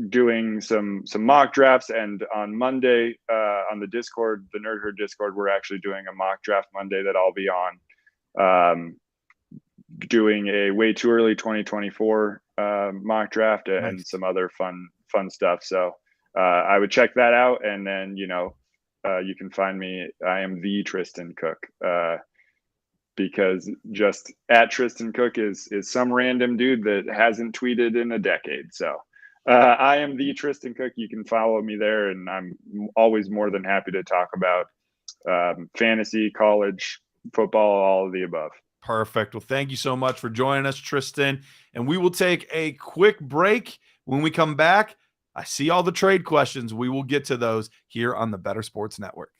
doing some mock drafts. And on Monday on the Discord, the Nerd Herd Discord, we're actually doing a mock draft Monday that I'll be on, doing a way too early 2024 mock draft and Nice. some other fun stuff. So I would check that out. And then, you can find me. I am the Tristan Cook. Because just at Tristan Cook is some random dude that hasn't tweeted in a decade. So I am the Tristan Cook. You can follow me there, and I'm always more than happy to talk about fantasy, college, football, all of the above. Perfect. Well, thank you so much for joining us, Tristan. And we will take a quick break. When we come back, I see all the trade questions. We will get to those here on the Bettor Sports Network.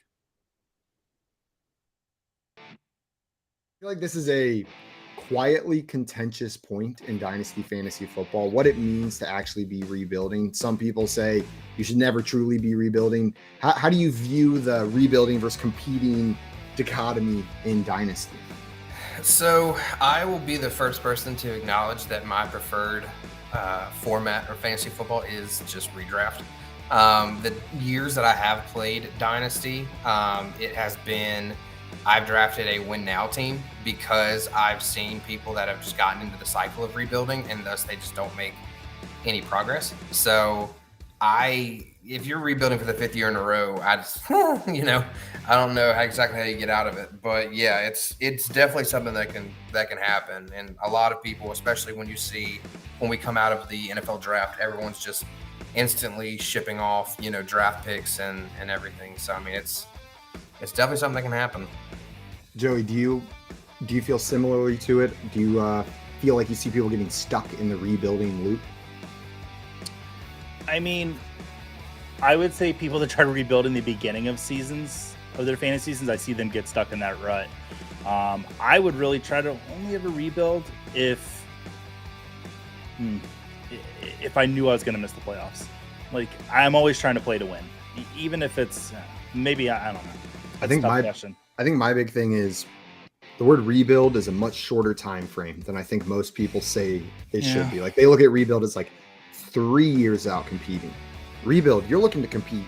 I feel like this is a quietly contentious point in Dynasty Fantasy Football, what it means to actually be rebuilding. Some people say you should never truly be rebuilding. How do you view the rebuilding versus competing dichotomy in Dynasty? So I will be the first person to acknowledge that my preferred format of fantasy football is just redraft. The years that I have played Dynasty, it has been I've drafted a win now team because I've seen people that have just gotten into the cycle of rebuilding and thus they just don't make any progress. So if you're rebuilding for the 5th year in a row, I just, I don't know exactly how you get out of it, but yeah, it's definitely something that can happen. And a lot of people, especially when we come out of the NFL draft, everyone's just instantly shipping off, draft picks and everything. So, I mean, it's definitely something that can happen. Joey, do you feel similarly to it? Do you feel like you see people getting stuck in the rebuilding loop? I mean, I would say people that try to rebuild in the beginning of seasons, of their fantasy seasons, I see them get stuck in that rut. I would really try to only ever rebuild if I knew I was going to miss the playoffs. Like, I'm always trying to play to win, even if it's maybe I don't know. I think my big thing is the word rebuild is a much shorter time frame than I think most people say it should be. Like, they look at rebuild as like 3 years out competing. Rebuild, you're looking to compete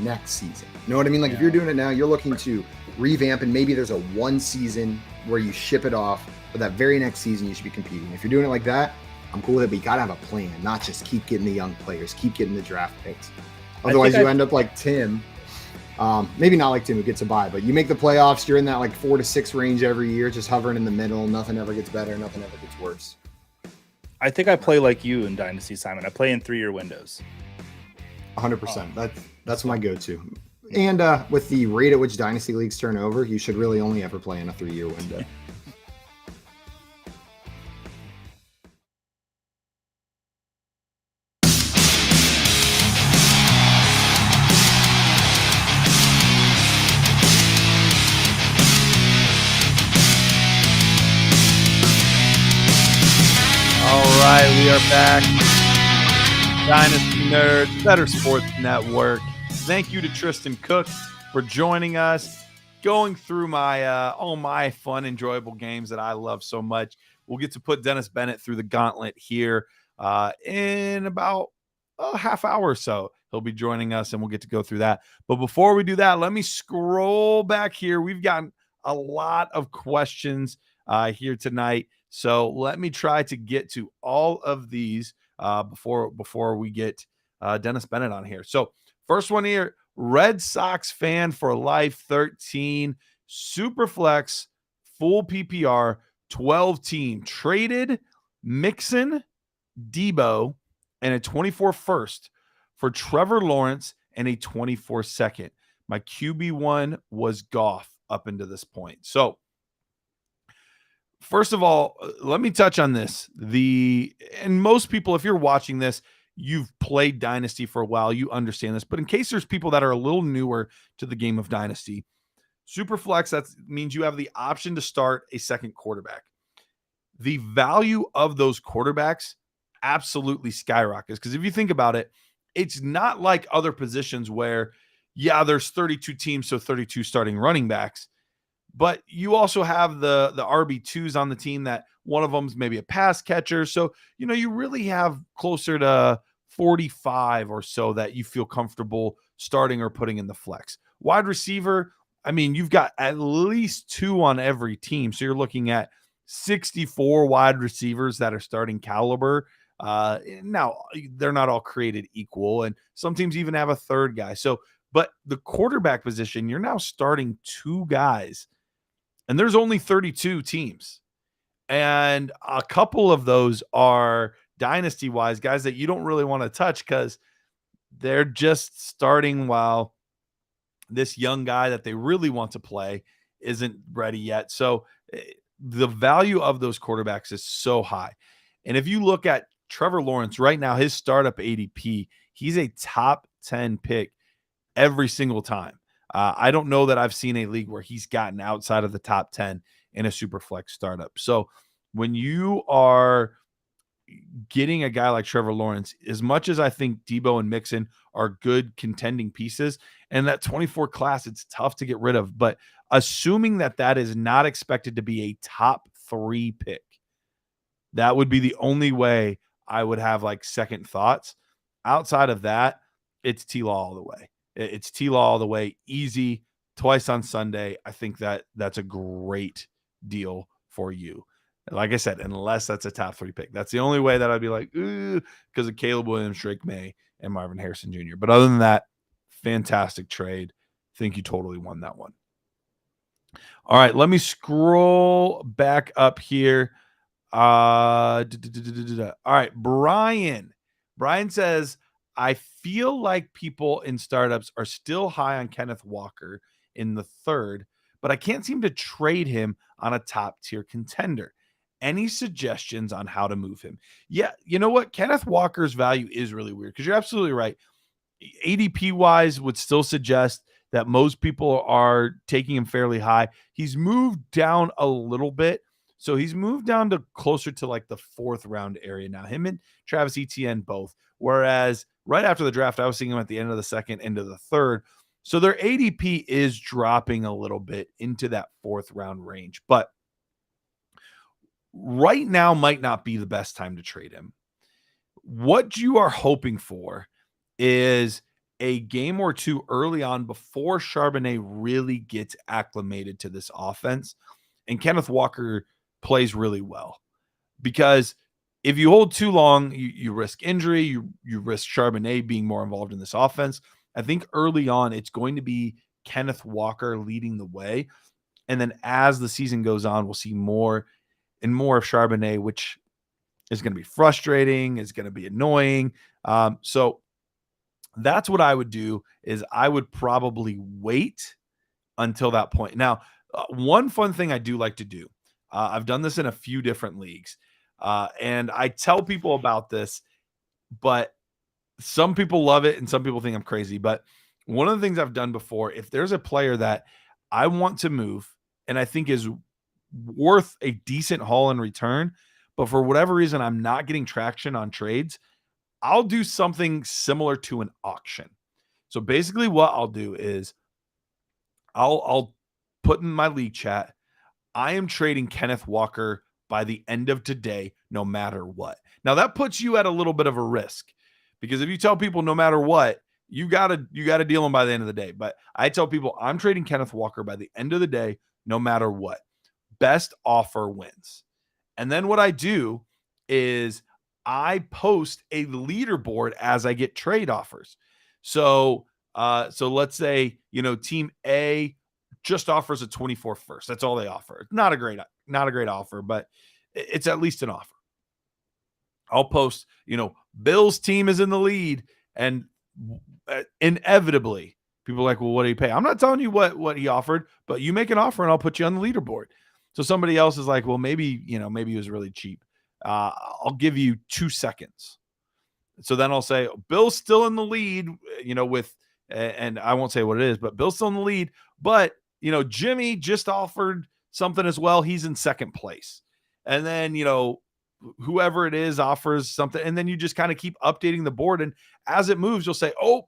next season. You know what I mean? Like, if you're doing it now, you're looking to revamp, and maybe there's a one season where you ship it off, but that very next season you should be competing. If you're doing it like that, I'm cool with it, but you gotta have a plan, not just keep getting the young players, keep getting the draft picks. Otherwise, you end up like Tim. Maybe not like Tim who gets a bye, but you make the playoffs, you're in that like 4 to 6 range every year, just hovering in the middle. Nothing ever gets better, nothing ever gets worse. I think I play like you in Dynasty, Simon. I play in 3-year windows. 100%. That's my go-to. And with the rate at which Dynasty leagues turn over, you should really only ever play in a 3-year window. All right, we are back. Dynasty Nerds, Bettor Sports Network. Thank you to Tristan Cook for joining us, going through my all my fun, enjoyable games that I love so much. We'll get to put Dennis Bennett through the gauntlet here in about a half hour or so. He'll be joining us, and we'll get to go through that. But before we do that, let me scroll back here. We've gotten a lot of questions here tonight. So let me try to get to all of these before we get Dennis Bennett on here. So first one here, Red Sox fan for life 13, Superflex, full PPR, 12 team, traded Mixon, Debo, and a 24 first for Trevor Lawrence and a 24 second. My QB1 was Goff up into this point. So first of all, let me touch on this. And most people, if you're watching this, you've played Dynasty for a while, you understand this. But in case there's people that are a little newer to the game of Dynasty, Superflex, that means you have the option to start a second quarterback. The value of those quarterbacks absolutely skyrockets. Because if you think about it, it's not like other positions where, there's 32 teams, so 32 starting running backs. But you also have the RB2s on the team that one of them's maybe a pass catcher. So, you really have closer to 45 or so that you feel comfortable starting or putting in the flex. Wide receiver, I mean, you've got at least 2 on every team. So you're looking at 64 wide receivers that are starting caliber. Now, they're not all created equal, and some teams even have a third guy. So, but the quarterback position, you're now starting 2 guys, and there's only 32 teams. And a couple of those are dynasty-wise guys that you don't really want to touch because they're just starting while this young guy that they really want to play isn't ready yet. So the value of those quarterbacks is so high. And if you look at Trevor Lawrence right now, his startup ADP, he's a top 10 pick every single time. I don't know that I've seen a league where he's gotten outside of the top 10 in a super flex startup. So when you are getting a guy like Trevor Lawrence, as much as I think Debo and Mixon are good contending pieces, and that 24 class, it's tough to get rid of, but assuming that is not expected to be a top 3 pick, that would be the only way I would have like second thoughts. Outside of that, it's T-Law all the way. It's T-Law all the way, easy, twice on Sunday. I think that's a great deal for you. Like I said, unless that's a top 3 pick. That's the only way that I'd be like, because of Caleb Williams, Drake May, and Marvin Harrison Jr. But other than that, fantastic trade. Think you totally won that one. All right, let me scroll back up here. All right, Brian. Brian says, I feel like people in startups are still high on Kenneth Walker in the 3rd, but I can't seem to trade him on a top tier contender. Any suggestions on how to move him? Yeah, you know what? Kenneth Walker's value is really weird because you're absolutely right. ADP wise would still suggest that most people are taking him fairly high. He's moved down a little bit. So he's moved down to closer to like the 4th round area now. Him and Travis Etienne both. Whereas right after the draft, I was seeing him at the end of the 2nd, into the 3rd. So their ADP is dropping a little bit into that 4th round range. But right now might not be the best time to trade him. What you are hoping for is a game or 2 early on before Charbonnet really gets acclimated to this offense. And Kenneth Walker plays really well, because if you hold too long, you risk injury, you risk Charbonnet being more involved in this offense. I think early on, it's going to be Kenneth Walker leading the way. And then as the season goes on, we'll see more and more of Charbonnet, which is going to be frustrating, is going to be annoying. So that's what I would do, is I would probably wait until that point. Now, one fun thing I do like to do, I've done this in a few different leagues, and I tell people about this, but some people love it and some people think I'm crazy. But one of the things I've done before, if there's a player that I want to move and I think is worth a decent haul in return, but for whatever reason I'm not getting traction on trades, I'll do something similar to an auction. So basically what I'll do is I'll put in my league chat, I am trading Kenneth Walker by the end of today, no matter what. Now that puts you at a little bit of a risk, because if you tell people no matter what, you gotta deal him by the end of the day. But I tell people I'm trading Kenneth Walker by the end of the day, no matter what. Best offer wins. And then what I do is I post a leaderboard as I get trade offers. So let's say, team A just offers a 24 first. That's all they offer. Not a great offer, but it's at least an offer. I'll post, Bill's team is in the lead, and inevitably people are like, well, what do you pay? I'm not telling you what he offered, but you make an offer and I'll put you on the leaderboard. So somebody else is like, well, maybe he was really cheap. I'll give you 2 seconds. So then I'll say, Bill's still in the lead, and I won't say what it is, but Bill's still in the lead. But, Jimmy just offered something as well. He's in 2nd place. And then, whoever it is offers something. And then you just kind of keep updating the board. And as it moves, you'll say, oh,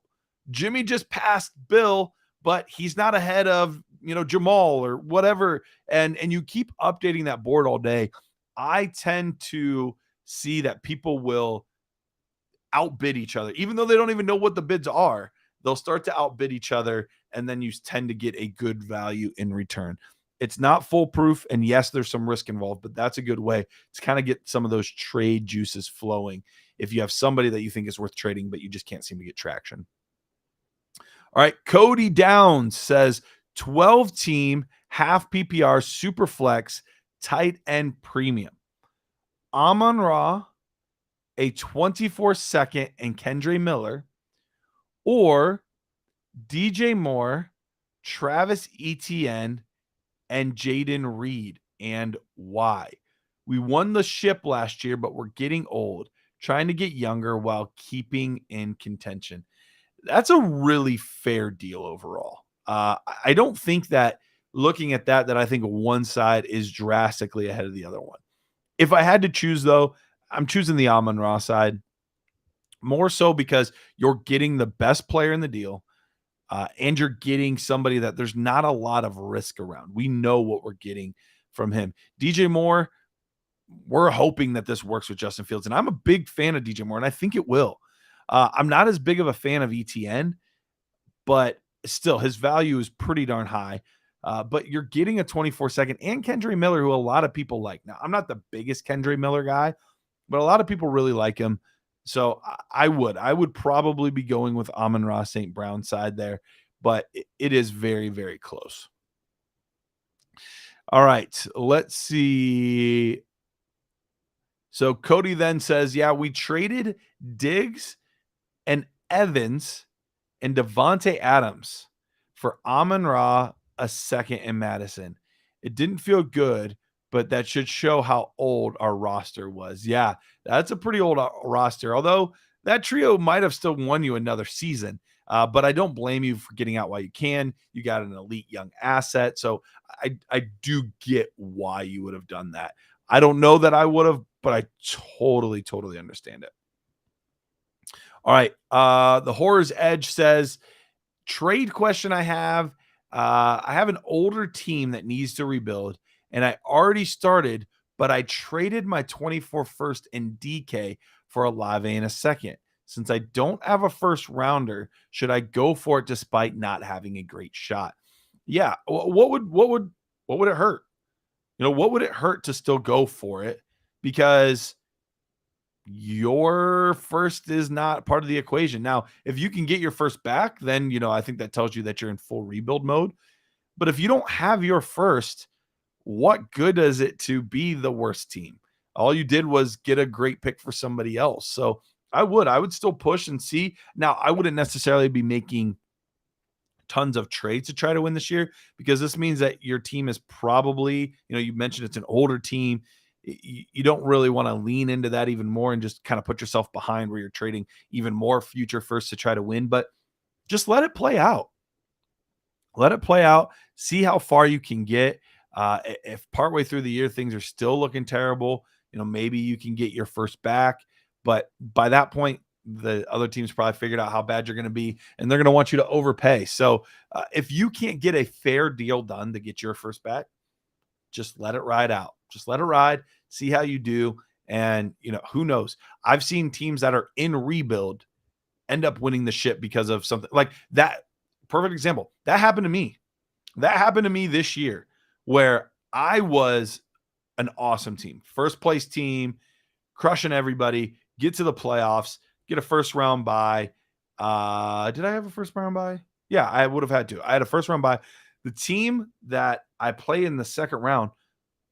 Jimmy just passed Bill, but he's not ahead of, Jamal or whatever, and you keep updating that board all day, I tend to see that people will outbid each other. Even though they don't even know what the bids are, they'll start to outbid each other, and then you tend to get a good value in return. It's not foolproof, and yes, there's some risk involved, but that's a good way to kind of get some of those trade juices flowing if you have somebody that you think is worth trading, but you just can't seem to get traction. All right, Cody Downs says 12-team, half PPR, super flex, tight end premium. Amon-Ra, a 24-second, and Kendre Miller, or DJ Moore, Travis Etienne, and Jaden Reed, and why? We won the ship last year, but we're getting old, trying to get younger while keeping in contention. That's a really fair deal overall. I don't think that looking at that I think one side is drastically ahead of the other one. If I had to choose, though, I'm choosing the Amon-Ra side, more so because you're getting the best player in the deal, and you're getting somebody that there's not a lot of risk around. We know what we're getting from him. DJ Moore, we're hoping that this works with Justin Fields, and I'm a big fan of DJ Moore, and I think it will. I'm not as big of a fan of ETN, but still, his value is pretty darn high. But you're getting a 24-second and Kendre Miller, who a lot of people like. Now, I'm not the biggest Kendre Miller guy, but a lot of people really like him. So I would probably be going with Amon-Ra St. Brown side there, but it is very, very close. All right, let's see. So Cody then says, yeah, we traded Diggs and Evans and Devontae Adams for Amon-Ra, a second, in Madison. It didn't feel good, but that should show how old our roster was. Yeah, that's a pretty old roster, although that trio might have still won you another season. But I don't blame you for getting out while you can. You got an elite young asset. So I do get why you would have done that. I don't know that I would have, but I totally, totally understand it. All right. The Horror's Edge says, trade question I have an older team that needs to rebuild, and I already started, but I traded my 24 first and DK for Olave in a second. Since I don't have a first rounder, should I go for it despite not having a great shot? Yeah. What would it hurt? What would it hurt to still go for it? Because your first is not part of the equation. Now, if you can get your first back, then, I think that tells you that you're in full rebuild mode. But if you don't have your first, what good is it to be the worst team? All you did was get a great pick for somebody else. So I would still push and see. Now, I wouldn't necessarily be making tons of trades to try to win this year, because this means that your team is probably, you mentioned it's an older team. You don't really want to lean into that even more and just kind of put yourself behind where you're trading even more future first to try to win. But just let it play out. Let it play out. See how far you can get. If partway through the year things are still looking terrible, maybe you can get your first back. But by that point, the other teams probably figured out how bad you're going to be, and they're going to want you to overpay. So if you can't get a fair deal done to get your first back, just let it ride out. Just let it ride. See how you do. And, who knows? I've seen teams that are in rebuild end up winning the ship because of something like that. Perfect example. That happened to me. That happened to me this year, where I was an awesome team. First place team, crushing everybody, get to the playoffs, get a first round bye. Did I have a first round bye? Yeah, I would have had to. I had a first round bye. The team that I play in the second round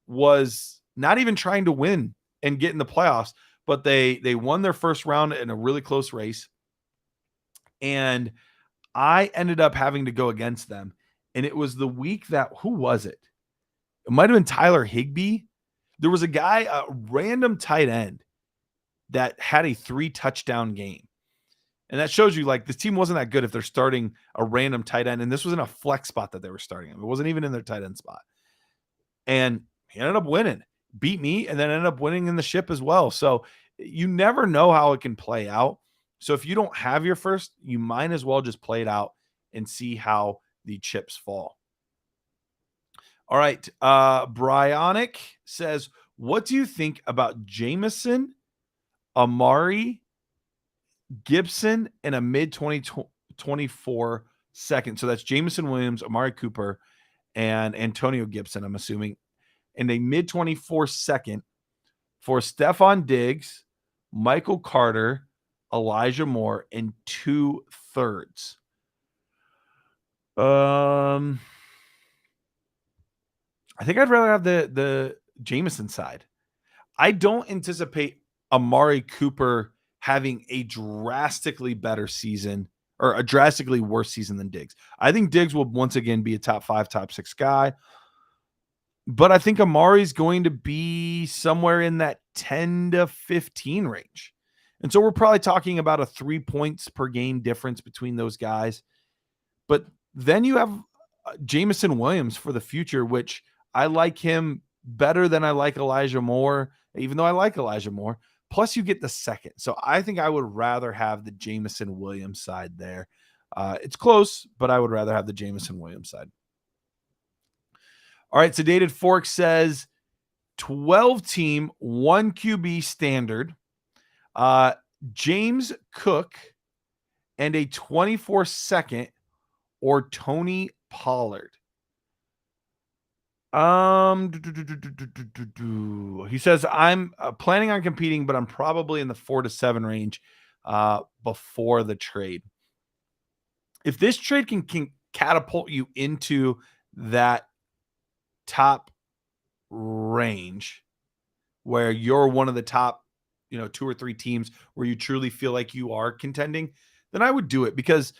was not even trying to win and get in the playoffs, but they won their first round in a really close race. And I ended up having to go against them. And it was the week that, who was it? It might have been Tyler Higbee. There was a guy, a random tight end, that had a 3-touchdown game. And that shows you, like, this team wasn't that good if they're starting a random tight end. And this was in a flex spot that they were starting in. It wasn't even in their tight end spot. And he ended up winning, beat me, and then ended up winning in the ship as well. So you never know how it can play out. So if you don't have your first, you might as well just play it out and see how the chips fall. All right. Bryonic says, what do you think about Jameson, Amari, Gibson, and a mid-2024 second? So that's Jameson Williams, Amari Cooper, and Antonio Gibson, I'm assuming, and a mid-24 second for Stephon Diggs, Michael Carter, Elijah Moore, and 2/3. I think I'd rather have the Jameson side. I don't anticipate Amari Cooper having a drastically better season or a drastically worse season than Diggs. I think Diggs will once again be a top 5, top 6 guy. But I think Amari's going to be somewhere in that 10 to 15 range. And so we're probably talking about a 3 points per game difference between those guys. But then you have Jameson Williams for the future, which I like him better than I like Elijah Moore, even though I like Elijah Moore. Plus, you get the second. So I think I would rather have the Jameson Williams side there. It's close, but I would rather have the Jameson Williams side. All right, Sedated Fork says 12-team, 1 QB standard, James Cook, and a 24-second or Tony Pollard. He says, I'm planning on competing, but I'm probably in the 4 to 7 range before the trade. If this trade can catapult you into that top range where you're one of the top, 2 or 3 teams where you truly feel like you are contending, then I would do it, because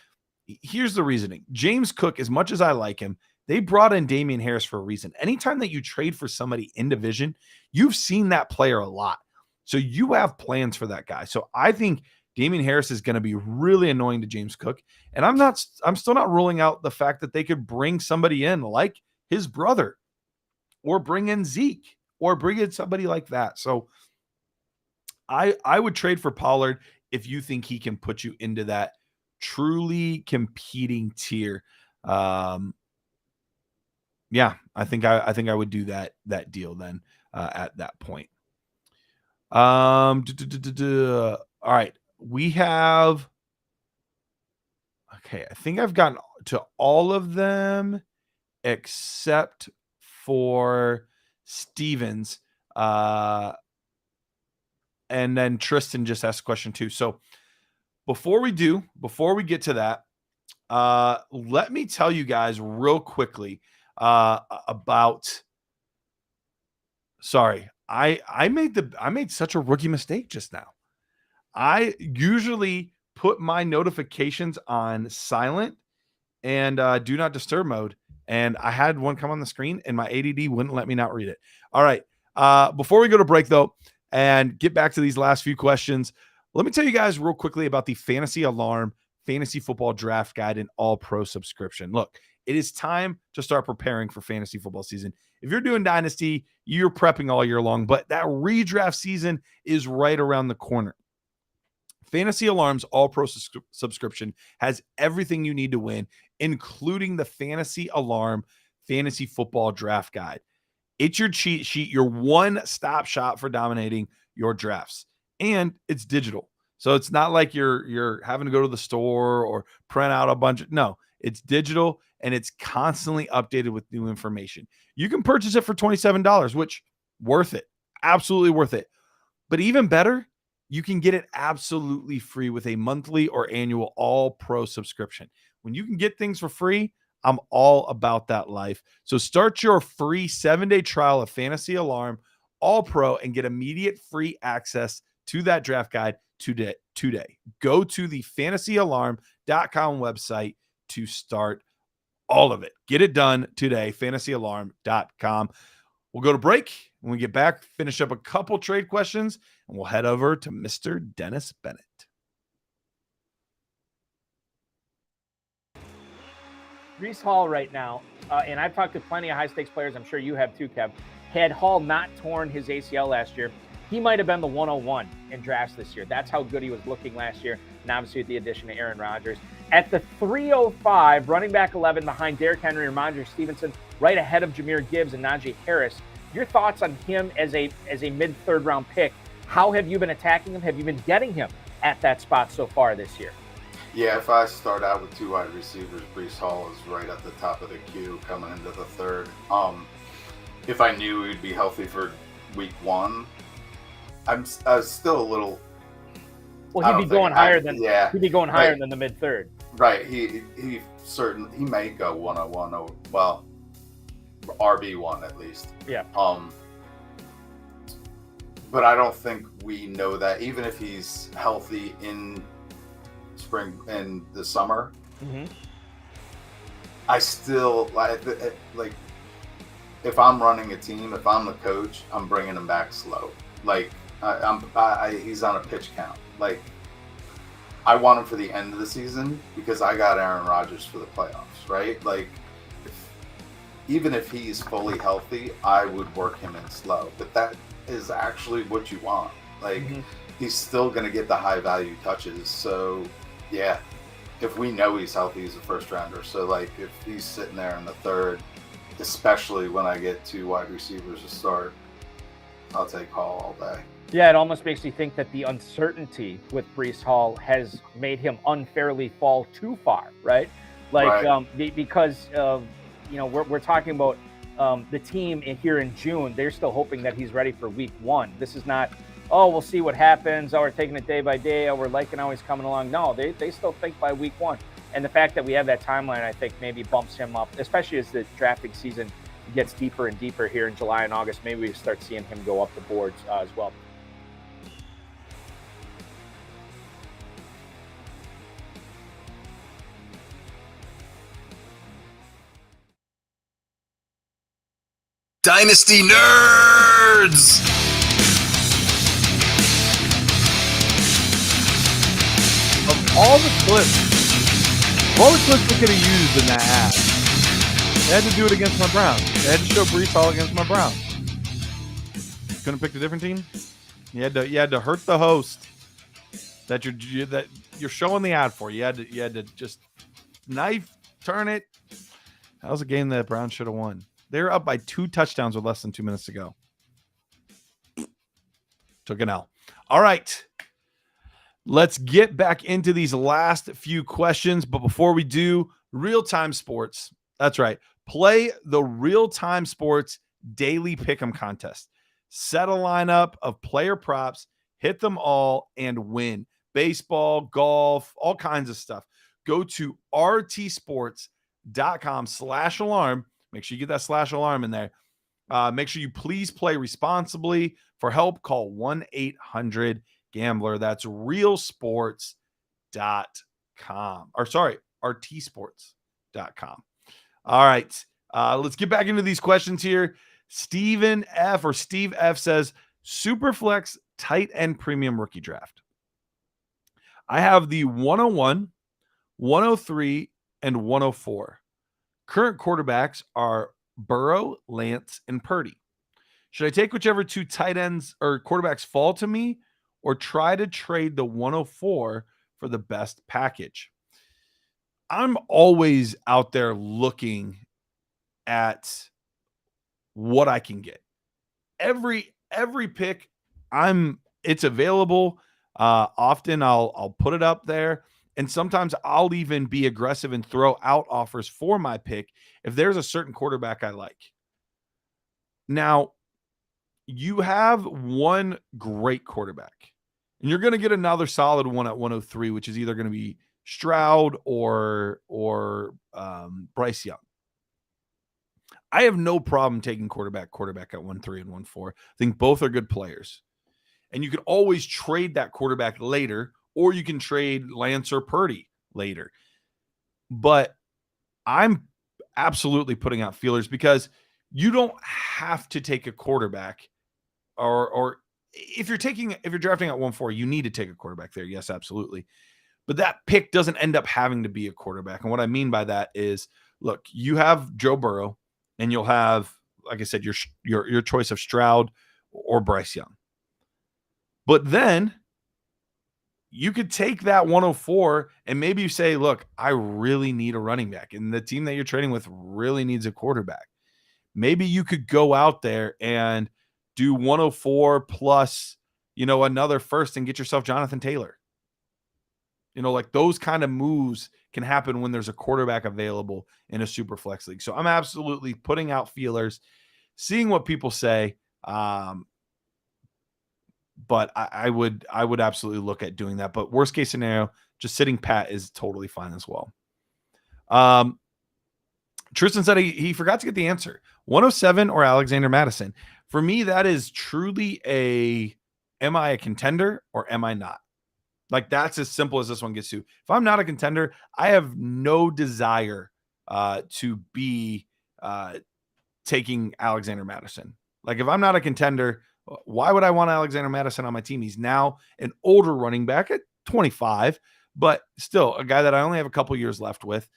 here's the reasoning. James Cook, as much as I like him, they brought in Damian Harris for a reason. Anytime that you trade for somebody in division, you've seen that player a lot. So you have plans for that guy. So I think Damian Harris is going to be really annoying to James Cook. And I'm still not ruling out the fact that they could bring somebody in like his brother, or bring in Zeke, or bring in somebody like that. So I would trade for Pollard if you think he can put you into that truly competing tier. Yeah, I think I would do that deal then at that point. All right, we have. Okay, I think I've gotten to all of them except for Stevens. And then Tristan just asked a question too. So before we get to that, let me tell you guys real quickly about. Sorry, I made such a rookie mistake just now. I usually put my notifications on silent and do not disturb mode, and I had one come on the screen, and my ADD wouldn't let me not read it. All right, before we go to break though, and get back to these last few questions, let me tell you guys real quickly about the Fantasy Alarm Fantasy Football Draft Guide and All Pro subscription. Look, it is time to start preparing for fantasy football season. If you're doing Dynasty, you're prepping all year long, but that redraft season is right around the corner. Fantasy Alarm's All Pro subscription has everything you need to win, including the Fantasy Alarm Fantasy Football Draft Guide. It's your cheat sheet, your one-stop shop for dominating your drafts. And it's digital. So it's not like you're having to go to the store or print out a bunch of, no, it's digital, and it's constantly updated with new information. You can purchase it for $27, which worth it. Absolutely worth it. But even better, you can get it absolutely free with a monthly or annual All Pro subscription. When you can get things for free, I'm all about that life. So start your free 7-day trial of Fantasy Alarm All Pro and get immediate free access to that draft guide today. Go to the fantasyalarm.com website to start all of it. Get it done today, fantasyalarm.com. We'll go to break. When we get back, finish up a couple trade questions, and we'll head over to Mr. Dennis Bennett. Breece Hall right now, and I've talked to plenty of high-stakes players, I'm sure you have too, Kev. Had Hall not torn his ACL last year, he might have been the 101 in drafts this year. That's how good he was looking last year, and obviously with the addition of Aaron Rodgers. At the 305, running back 11 behind Derrick Henry and Ramondre Stevenson, right ahead of Jahmyr Gibbs and Najee Harris. Your thoughts on him as a mid-third round pick? How have you been attacking him? Have you been getting him at that spot so far this year? Yeah, if I start out with 2 wide receivers, Breece Hall is right at the top of the queue coming into the third. If I knew he'd be healthy for week 1, I was still a little. Well, he'd be going higher than right. than the mid third. Right. He may go 101. Well, RB1 at least. Yeah. But I don't think we know that even if he's healthy in spring and the summer, I still like if I'm running a team, if I'm the coach, I'm bringing him back slow. Like he's on a pitch count. Like I want him for the end of the season because I got Aaron Rodgers for the playoffs, right? Like even if he's fully healthy, I would work him in slow. But that is actually what you want. Like he's still going to get the high value touches. So yeah, if we know he's healthy, he's a first rounder. So like if he's sitting there in the third, especially when I get 2 wide receivers to start, I'll take Hall all day. Yeah, it almost makes me think that the uncertainty with Breece Hall has made him unfairly fall too far, right? Like because we're talking about the team here in June. They're still hoping that he's ready for week 1. This is not, oh, we'll see what happens. Oh, we're taking it day by day. Oh, we're liking how he's coming along. No, they still think by week 1. And the fact that we have that timeline, I think, maybe bumps him up, especially as the drafting season gets deeper and deeper here in July and August. Maybe we start seeing him go up the boards as well. Dynasty Nerds! Of all the clips we could have used in that ad, they had to do it against my Browns. They had to show Breece Hall against my Browns. Couldn't pick a different team. You had to hurt the host that you're showing the ad for. You had to just turn it. That was a game that Browns should have won. They were up by 2 touchdowns with less than 2 minutes to go. Took an L. All right. Let's get back into these last few questions. But before we do, real-time sports. That's right. Play the real-time sports daily pick'em contest. Set a lineup of player props, hit them all, and win. Baseball, golf, all kinds of stuff. Go to rtsports.com/alarm. Make sure you get that /alarm in there. Make sure you please play responsibly. For help, call 1-800-GAMBLER. That's realsports.com. Or sorry, rtsports.com. All right. Let's get back into these questions here. Steve F says, Superflex tight end premium rookie draft. I have the 101, 103, and 104. Current quarterbacks are Burrow, Lance, and Purdy. Should I take whichever 2 tight ends or quarterbacks fall to me, or try to trade the 104 for the best package? I'm always out there looking at what I can get. Every pick, it's available. Often I'll put it up there. And sometimes I'll even be aggressive and throw out offers for my pick if there's a certain quarterback I like. Now, you have one great quarterback, and you're going to get another solid one at 103, which is either going to be Stroud or Bryce Young. I have no problem taking quarterback at 1-3 and 1-4. I think both are good players. And you can always trade that quarterback later, or you can trade Lance or Purdy later. But I'm absolutely putting out feelers because you don't have to take a quarterback, or if you're drafting at 1-4, you need to take a quarterback there. Yes, absolutely. But that pick doesn't end up having to be a quarterback. And what I mean by that is, look, you have Joe Burrow, and you'll have, like I said, your choice of Stroud or Bryce Young. But then you could take that 104 and maybe you say, look, I really need a running back, and the team that you're trading with really needs a quarterback. maybe you could go out there and do 104 plus, another first and get yourself Jonathan Taylor. Like those kind of moves can happen when there's a quarterback available in a super flex league. So I'm absolutely putting out feelers, seeing what people say. But I would absolutely look at doing that. But worst case scenario, just sitting pat is totally fine as well. Tristan said he forgot to get the answer. 107 or Alexander Madison. For me, that is truly am I a contender or am I not? Like that's as simple as this one gets to. If I'm not a contender, I have no desire to be taking Alexander Madison. Like if I'm not a contender, why would I want Alexander Madison on my team? He's now an older running back at 25, but still a guy that I only have a couple years left with.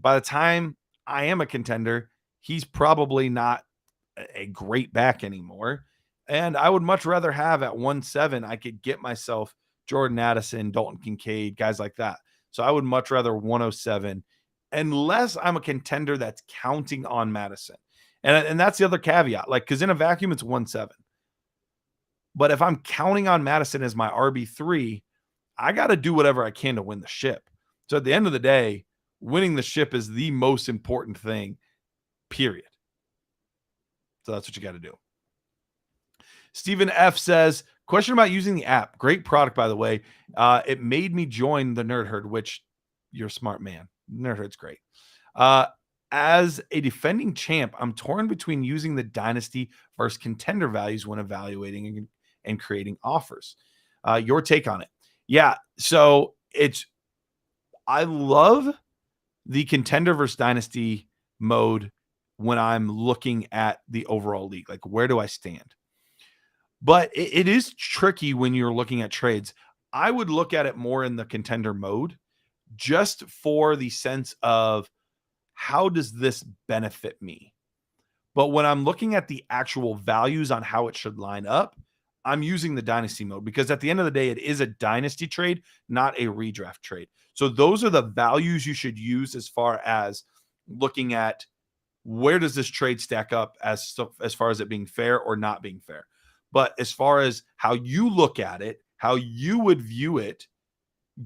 By the time I am a contender, he's probably not a great back anymore. And I would much rather have at 1-7, I could get myself Jordan Addison, Dalton Kincaid, guys like that. So I would much rather 107 unless I'm a contender that's counting on Madison. And that's the other caveat. Like, because in a vacuum, it's 1-7. But if I'm counting on Madison as my RB3, I got to do whatever I can to win the ship. So at the end of the day, winning the ship is the most important thing, period. So that's what you got to do. Stephen F says, question about using the app. Great product, by the way. It made me join the Nerd Herd, which you're a smart man. Nerd Herd's great. As a defending champ, I'm torn between using the dynasty versus contender values when evaluating and creating offers. Your take on it? Yeah, so I love the contender versus dynasty mode when I'm looking at the overall league. Like, where do I stand? But it is tricky when you're looking at trades. I would look at it more in the contender mode just for the sense of how does this benefit me? But when I'm looking at the actual values on how it should line up, I'm using the dynasty mode because at the end of the day, it is a dynasty trade, not a redraft trade. So those are the values you should use as far as looking at where does this trade stack up as far as it being fair or not being fair. But as far as how you look at it, how you would view it,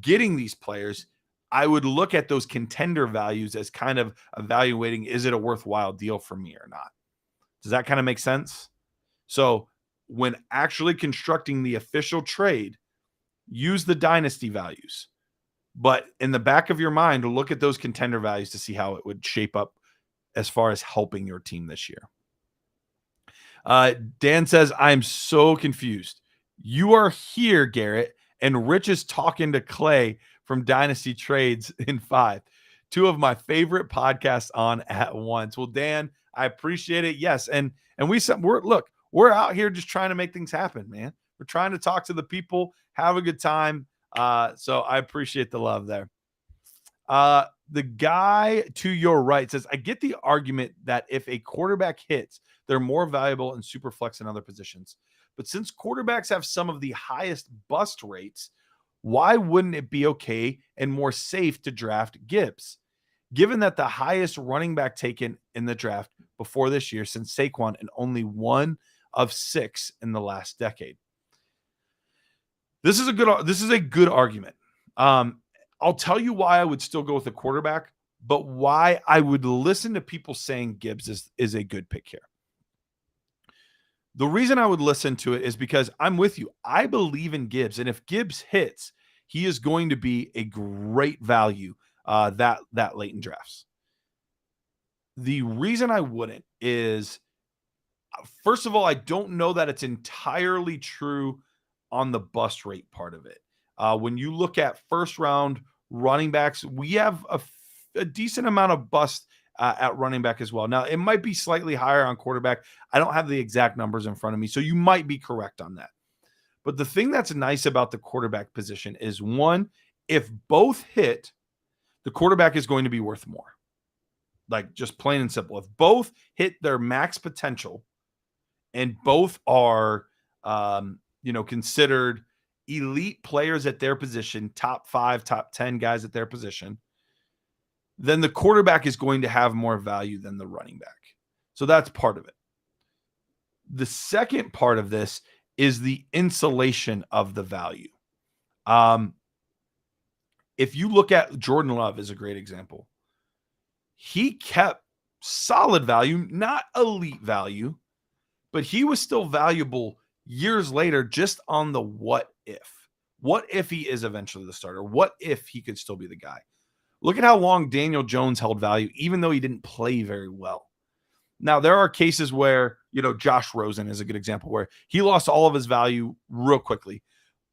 getting these players, I would look at those contender values as kind of evaluating, is it a worthwhile deal for me or not? Does that kind of make sense? So when actually constructing the official trade, use the dynasty values. But in the back of your mind, look at those contender values to see how it would shape up as far as helping your team this year. Dan says, I'm so confused. You are here, Garrett, and Rich is talking to Clay from Dynasty Trades in 5. Two of my favorite podcasts on at once. Well, Dan, I appreciate it. Yes. And we're out here just trying to make things happen, man. We're trying to talk to the people, have a good time. So I appreciate the love there. The guy to your right says, I get the argument that if a quarterback hits, they're more valuable in super flex and other positions. But since quarterbacks have some of the highest bust rates, why wouldn't it be okay and more safe to draft Gibbs? Given that the highest running back taken in the draft before this year since Saquon and only 1 of 6 in the last decade. This is a good argument. I'll tell you why I would still go with a quarterback, but why I would listen to people saying Gibbs is a good pick here. The reason I would listen to it is because I'm with you. I believe in Gibbs, and if Gibbs hits, he is going to be a great value that late in drafts. The reason I wouldn't is, first of all, I don't know that it's entirely true on the bust rate part of it. When you look at first round running backs, we have a decent amount of bust at running back as well. Now, it might be slightly higher on quarterback. I don't have the exact numbers in front of me, so you might be correct on that. But the thing that's nice about the quarterback position is, one, if both hit, the quarterback is going to be worth more. Like, just plain and simple. If both hit their max potential and both are, considered elite players at their position, top 5, top 10 guys at their position, then the quarterback is going to have more value than the running back. So that's part of it. The second part of this is the insulation of the value. If you look at Jordan Love is a great example. He kept solid value, not elite value, but he was still valuable years later just on the what if. What if he is eventually the starter? What if he could still be the guy? Look at how long Daniel Jones held value, even though he didn't play very well. Now, there are cases where, Josh Rosen is a good example where he lost all of his value real quickly.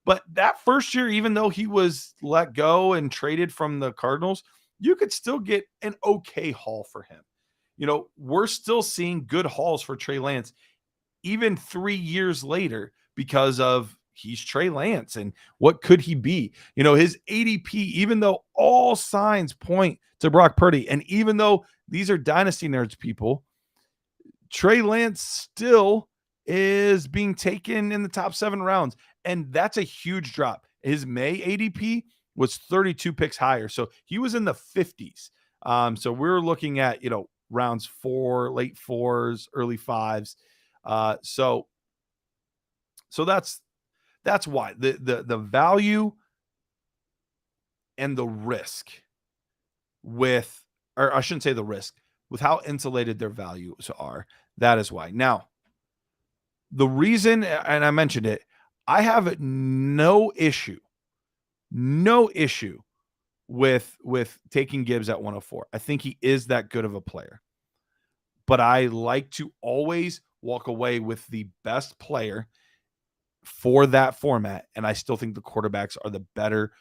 But that first year, even though he was let go and traded from the Cardinals, you could still get an okay haul for him. We're still seeing good hauls for Trey Lance, even 3 years later, because of he's Trey Lance and what could he be? His ADP, even though all signs point to Brock Purdy, and even though these are Dynasty Nerds people, Trey Lance still is being taken in the top 7 rounds. And that's a huge drop. His May ADP was 32 picks higher. So he was in the 50s. So we're looking at, rounds 4, late 4s, early 5s. So that's why the value and the risk with, or I shouldn't say the risk, with how insulated their values are. That is why. Now, the reason, and I mentioned it, I have no issue with taking Gibbs at 104. I think he is that good of a player. But I like to always walk away with the best player for that format, and I still think the quarterbacks are the better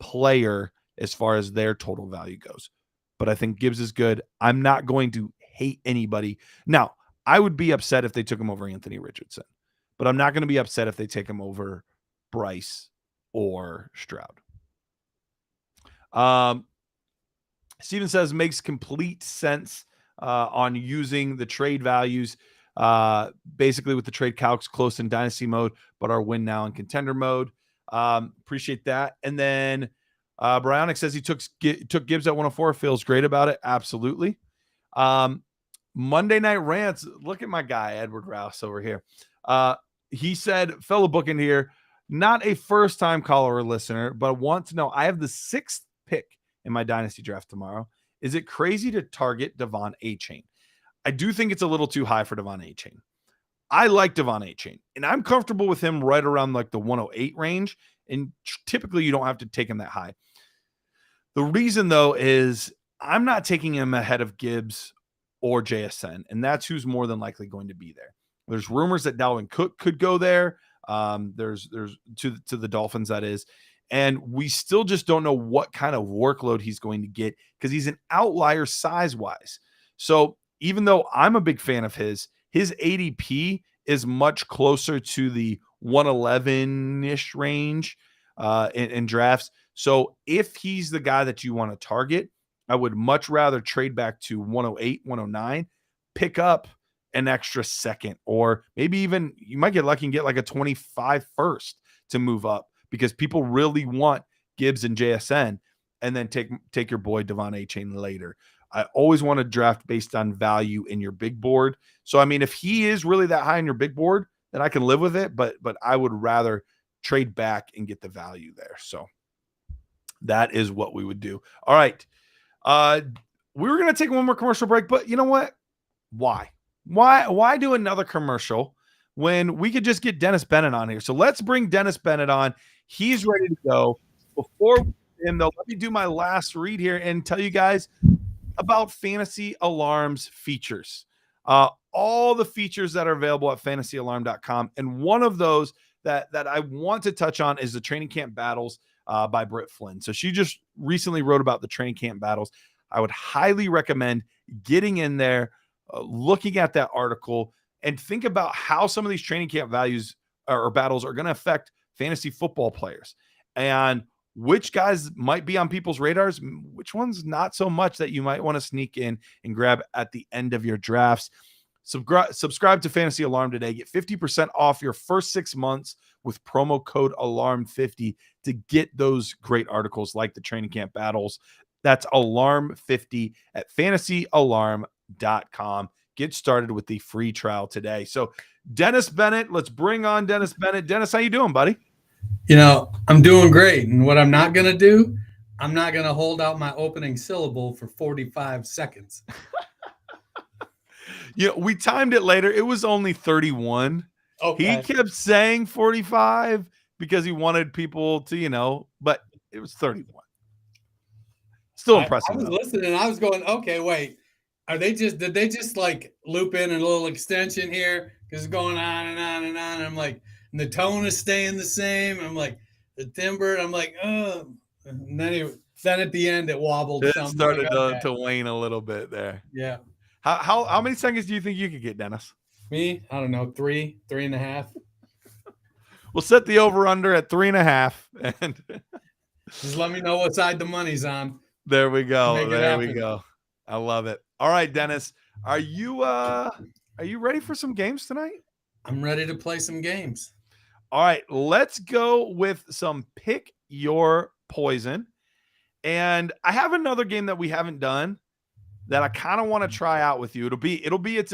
player as far as their total value goes. But I think Gibbs is good. I'm not going to hate anybody. Now, I would be upset if they took him over Anthony Richardson, but I'm not going to be upset if they take him over Bryce or Stroud. Steven says makes complete sense on using the trade values, basically with the trade calcs close in dynasty mode, but our win now in contender mode. Appreciate that. And then Bryonic says he took Gibbs at 104. Feels great about it. Absolutely. Monday Night Rants. Look at my guy, Edward Rouse over here. He said, fellow booking here, not a first-time caller or listener, but want to know, I have the 6th pick in my dynasty draft tomorrow. Is it crazy to target Devon Achane? I do think it's a little too high for Devon Achane. I like Devon Achane, and I'm comfortable with him right around like the 108 range, and typically you don't have to take him that high. The reason, though, is I'm not taking him ahead of Gibbs or JSN, and that's who's more than likely going to be there. There's rumors that Dalvin Cook could go there. There's to the Dolphins, that is. And we still just don't know what kind of workload he's going to get because he's an outlier size-wise. So even though I'm a big fan of his ADP is much closer to the 111-ish range in drafts. So if he's the guy that you want to target, I would much rather trade back to 108, 109, pick up an extra second, or maybe even you might get lucky and get like a 25 first to move up because people really want Gibbs and JSN, and then take your boy Devon Achane later. I always want to draft based on value in your big board. So, I mean, if he is really that high in your big board, then I can live with it, but I would rather trade back and get the value there. So that is what we would do. All right. We were going to take one more commercial break, but you know what? Why do another commercial when we could just get Dennis Bennett on here? So let's bring Dennis Bennett on. He's ready to go. Before him, though, let me do my last read here and tell you guys about Fantasy Alarm's features. All the features that are available at fantasyalarm.com. And one of those that I want to touch on is the training camp battles by Britt Flynn. So she just recently wrote about the training camp battles. I would highly recommend getting in there, looking at that article, and think about how some of these training camp values or battles are going to affect fantasy football players and which guys might be on people's radars, which ones not so much that you might want to sneak in and grab at the end of your drafts. Subscribe to Fantasy Alarm today. Get 50% off your first 6 months with promo code ALARM50 to get those great articles like the training camp battles. That's ALARM50 at fantasyalarm.com. get started with the free trial today. So Dennis Bennett, let's bring on Dennis Bennett. Dennis, how you doing, buddy? I'm doing great. And what I'm not going to do, I'm not going to hold out my opening syllable for 45 seconds. We timed it later. It was only 31. Okay. He kept saying 45 because he wanted people to, but it was 31. Still impressive. I was listening and I was going, okay, wait. Did they just like loop in a little extension here? Because it's going on and on and on. And I'm like, and the tone is staying the same. I'm like, the timbre, I'm like, oh. And then at the end, it wobbled. It started to wane a little bit there. Yeah. How many seconds do you think you could get, Dennis? Me? I don't know. 3.5. We'll set the over-under at 3.5. And just let me know what side the money's on. There we go. There we go. I love it. All right, Dennis. Are you ready for some games tonight? I'm ready to play some games. All right, let's go with some Pick Your Poison. And I have another game that we haven't done that I kind of want to try out with you. It'll be its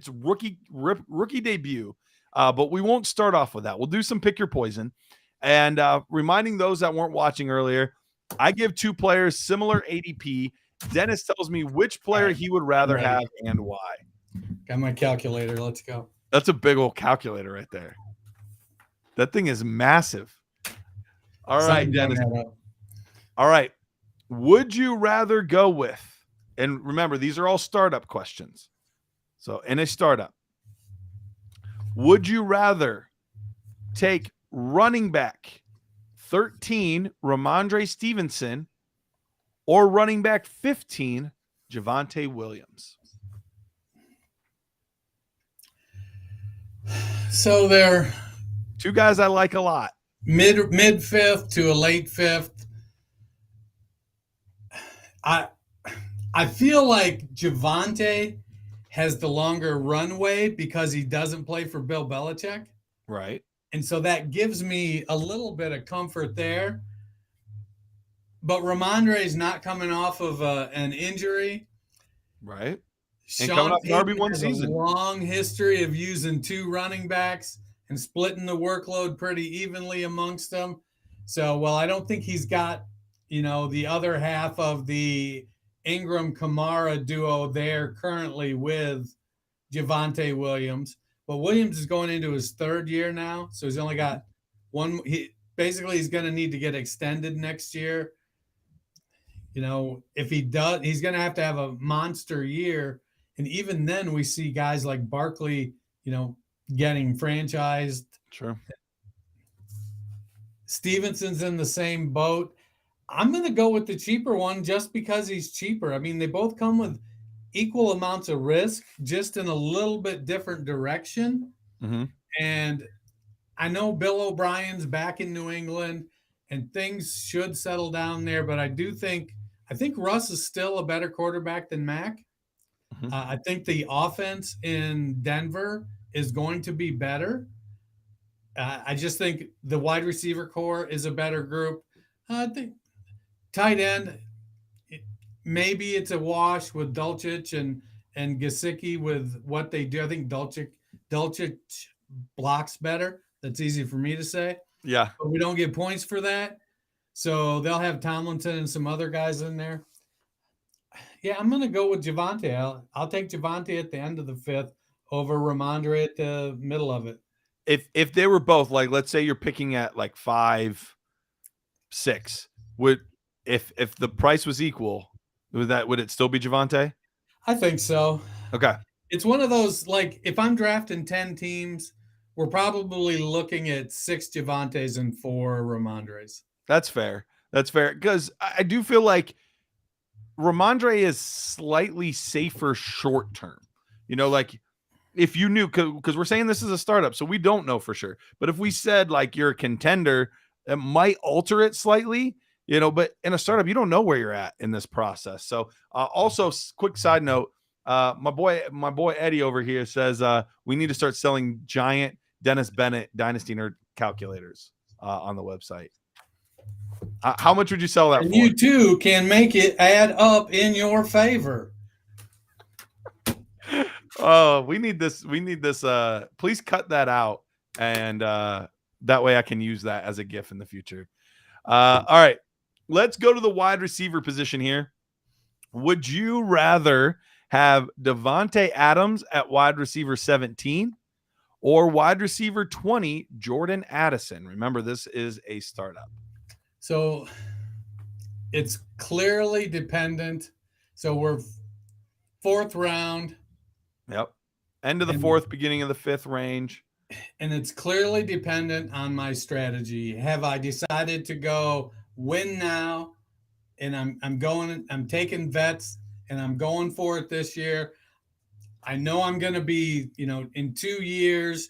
rookie debut. But we won't start off with that. We'll do some Pick Your Poison. And reminding those that weren't watching earlier, I give two players similar ADP. Dennis tells me which player he would rather have and why. Got my calculator. Let's go. That's a big old calculator right there. That thing is massive. All right, Dennis. All right. Would you rather go with, and remember, these are all startup questions. So in a startup, would you rather take running back 13, Ramondre Stevenson, or running back 15, Javonte Williams? So they're two guys I like a lot. Mid fifth to a late fifth. I feel like Javonte has the longer runway because he doesn't play for Bill Belichick. Right. And so that gives me a little bit of comfort there. But Ramondre is not coming off of an injury. Right. Sean and coming off Payton RB1 has season. a long history of using two running backs and splitting the workload pretty evenly amongst them. So, well, I don't think he's got, the other half of the Ingram-Kamara duo there currently with Javonte Williams. But Williams is going into his third year now, so he's only got one. He's going to need to get extended next year. If he does, he's going to have a monster year. And even then, we see guys like Barkley, getting franchised. Sure. Stevenson's in the same boat. I'm going to go with the cheaper one just because he's cheaper. I mean, they both come with equal amounts of risk, just in a little bit different direction. Mm-hmm. And I know Bill O'Brien's back in New England and things should settle down there, but I think Russ is still a better quarterback than Mac. Mm-hmm. I think the offense in Denver is going to be better. I just think the wide receiver core is a better group. I think tight end, maybe it's a wash with Dulcich and Gesicki with what they do. I think Dulcich blocks better. That's easy for me to say. Yeah. But we don't get points for that. So they'll have Tomlinson and some other guys in there. Yeah, I'm going to go with Javonte. I'll take Javonte at the end of the fifth over Ramondre at the middle of it. If they were both, like, let's say you're picking at like 5, 6, if the price was equal, would it still be Javonte? I think so. Okay. It's one of those, like, if I'm drafting 10 teams, we're probably looking at 6 Javantes and 4 Ramondres. That's fair. That's fair. Because I do feel like Ramondre is slightly safer short term. Like if you knew, because we're saying this is a startup, so we don't know for sure. But if we said like you're a contender, it might alter it slightly, but in a startup, you don't know where you're at in this process. So also quick side note, my boy Eddie over here says we need to start selling giant Dennis Bennett Dynasty Nerd calculators on the website. How much would you sell that and for? You too can make it add up in your favor. Oh, we need this. We need this. Please cut that out, and that way I can use that as a GIF in the future. All right, let's go to the wide receiver position here. Would you rather have Devontae Adams at wide receiver 17 or wide receiver 20, Jordan Addison? Remember, this is a startup. So it's clearly dependent. So we're fourth round. Yep. End of the fourth, beginning of the fifth range. And it's clearly dependent on my strategy. Have I decided to go win now? And I'm taking vets and I'm going for it this year. I know I'm going to be, in 2 years,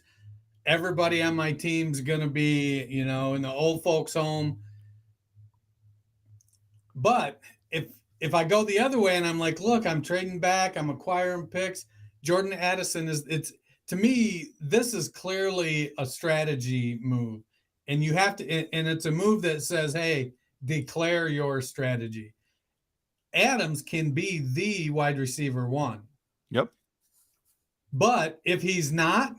everybody on my team's going to be, in the old folks home. But if I go the other way and I'm like, look, I'm trading back, I'm acquiring picks, Jordan Addison to me, this is clearly a strategy move. And you have to, and it's a move that says, hey, declare your strategy. Adams can be the wide receiver 1. Yep. But if he's not,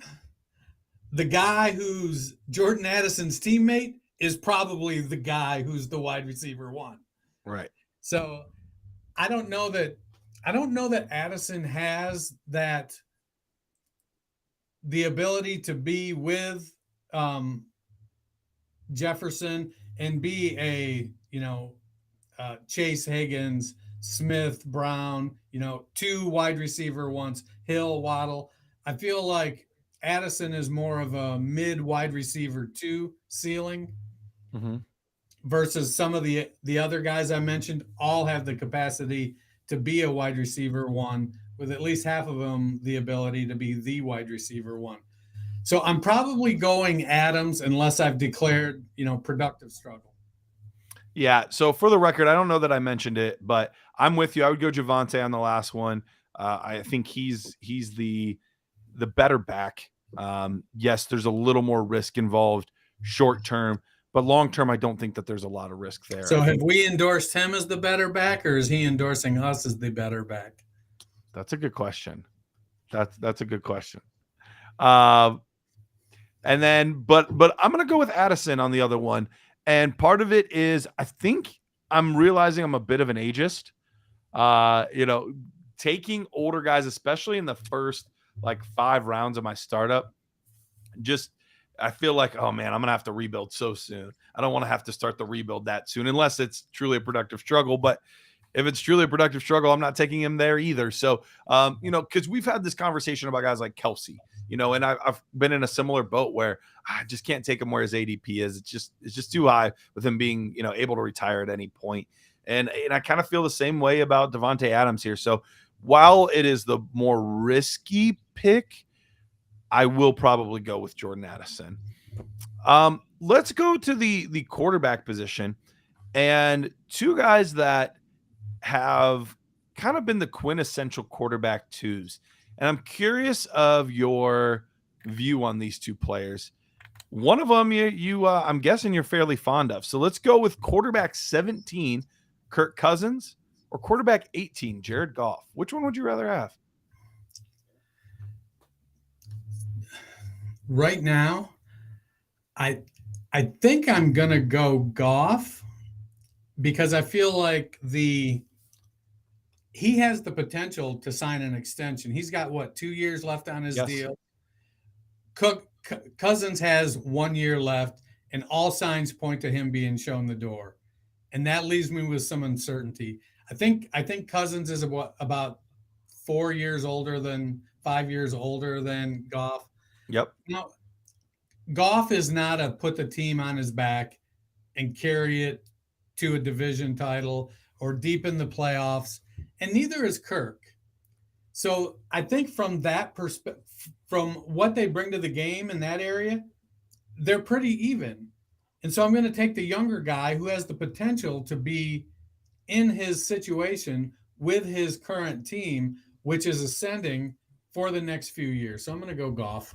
the guy who's Jordan Addison's teammate is probably the guy who's the wide receiver 1. Right. So I don't know that Addison has the ability to be with Jefferson and be a Chase Higgins, Smith, Brown, 2 wide receiver ones, Hill, Waddle. I feel like Addison is more of a mid wide receiver 2 ceiling. Mm-hmm. Versus some of the other guys I mentioned all have the capacity to be a wide receiver 1, with at least half of them the ability to be the wide receiver 1. So I'm probably going Adams unless I've declared, productive struggle. Yeah. So for the record, I don't know that I mentioned it, but I'm with you. I would go Javonte on the last one. I think he's the better back. Yes, there's a little more risk involved short term. But long term, I don't think that there's a lot of risk there. So have we endorsed him as the better back, or is he endorsing us as the better back? That's a good question. That's a good question. And then, but I'm going to go with Addison on the other one. And part of it is I think I'm realizing I'm a bit of an ageist. Taking older guys, especially in the first 5 rounds of my startup, I feel like, oh man, I'm going to have to rebuild so soon. I don't want to have to start the rebuild that soon unless it's truly a productive struggle. But if it's truly a productive struggle, I'm not taking him there either. So, because we've had this conversation about guys like Kelsey, and I've been in a similar boat where I just can't take him where his ADP is. It's just too high with him being, able to retire at any point. And I kind of feel the same way about Devontae Adams here. So while it is the more risky pick, I will probably go with Jordan Addison. Let's go to the quarterback position, and 2 guys that have kind of been the quintessential quarterback 2s. And I'm curious of your view on these 2 players. One of them I'm guessing you're fairly fond of. So let's go with quarterback 17, Kirk Cousins, or quarterback 18, Jared Goff. Which one would you rather have? Right now, I think I'm gonna go Goff because I feel like he has the potential to sign an extension. He's got 2 years left on his deal. Cousins has 1 year left, and all signs point to him being shown the door, and that leaves me with some uncertainty. I think Cousins is about 5 years older than Goff. Yep. Now, Goff is not a put the team on his back and carry it to a division title or deep in the playoffs, and neither is Kirk. So I think from that perspective, from what they bring to the game in that area, they're pretty even. And so I'm going to take the younger guy who has the potential to be in his situation with his current team, which is ascending for the next few years. So I'm going to go Goff.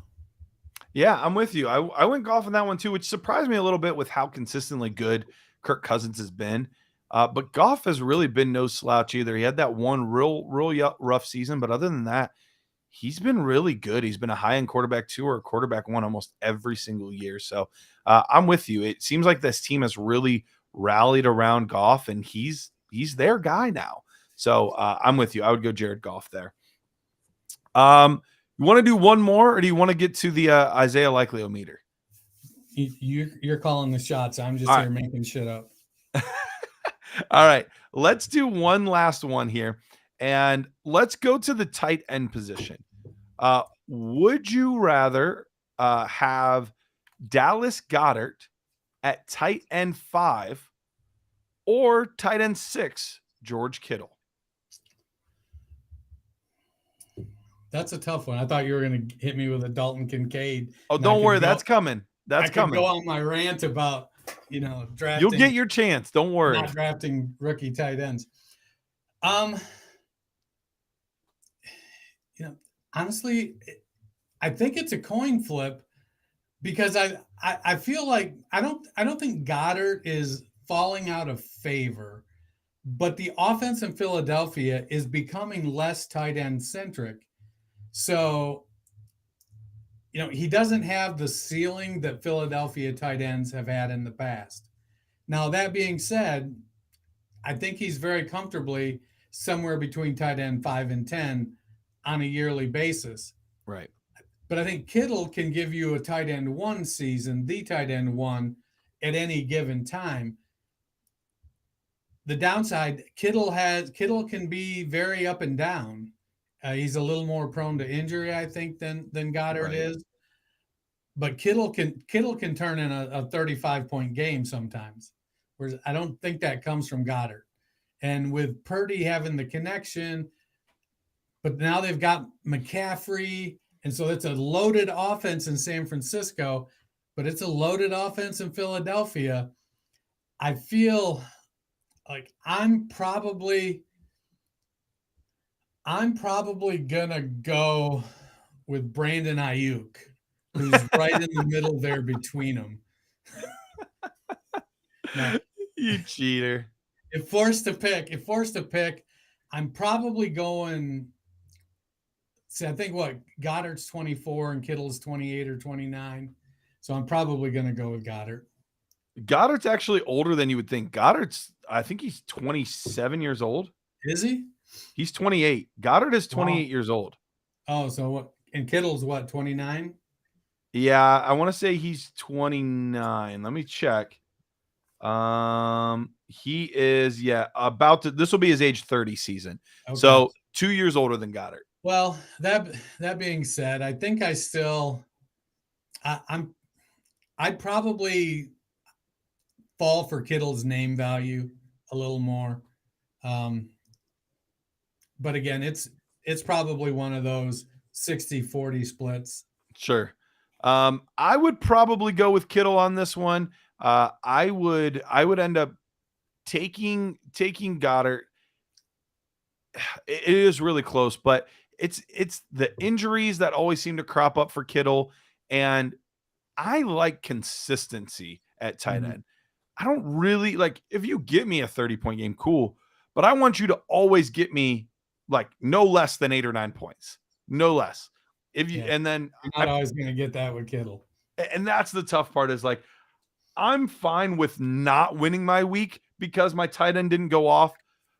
Yeah, I'm with you. I went Goff on that one too, which surprised me a little bit with how consistently good Kirk Cousins has been. But Goff has really been no slouch either. He had that one real rough season, but other than that, he's been really good. He's been a high-end quarterback 2 or a quarterback 1 almost every single year. So I'm with you. It seems like this team has really rallied around Goff, and he's their guy now. So I'm with you. I would go Jared Goff there. You want to do one more, or do you want to get to the Isaiah Likeliometer? You're calling the shots. I'm just All here right. making shit up. All right, let's do one last one here, and let's go to the tight end position. Would you rather have Dallas Goedert at tight end 5 or tight end 6, George Kittle? That's a tough one. I thought you were going to hit me with a Dalton Kincaid. Oh, and don't worry, that's coming. That's I coming. could go on my rant about, drafting. You'll get your chance. Don't worry. Not drafting rookie tight ends. Honestly, I think it's a coin flip because I feel like I don't think Goddard is falling out of favor, but the offense in Philadelphia is becoming less tight end centric. So, he doesn't have the ceiling that Philadelphia tight ends have had in the past. Now, that being said, I think he's very comfortably somewhere between tight end 5 and 10 on a yearly basis. Right. But I think Kittle can give you a tight end 1 season, the tight end 1 at any given time. The downside, Kittle can be very up and down. He's a little more prone to injury, I think, than Goddard is. But Kittle can turn in a 35-point game sometimes, whereas I don't think that comes from Goddard. And with Purdy having the connection, but now they've got McCaffrey, and so it's a loaded offense in San Francisco, but it's a loaded offense in Philadelphia. I feel like I'm probably gonna go with Brandon Ayuk, who's right in the middle there between them. Now, You cheater. If forced to pick, I'm probably going. See, I think Goddard's 24 and Kittle's 28 or 29, so I'm probably going to go with Goddard. Goddard's actually older than you would think. I think he's 27 years old. Is he? He's 28. Goddard is 28 years old. Oh, so what? And Kittle's what, 29? Yeah, I want to say he's 29. Let me check. He is, this will be his age 30 season. Okay. So 2 years older than Goddard. Well, that being said, I think I'd probably fall for Kittle's name value a little more. But again, it's probably one of those 60-40 splits. Sure. I would probably go with Kittle on this one. I would end up taking Goddard. It is really close, but it's the injuries that always seem to crop up for Kittle, and I like consistency at tight end. I don't really like, if you get me a 30-point game, cool, but I want you to always get me like no less than 8 or 9 points, no less. And then I'm not always going to get that with Kittle. And that's the tough part, is like, I'm fine with not winning my week because my tight end didn't go off,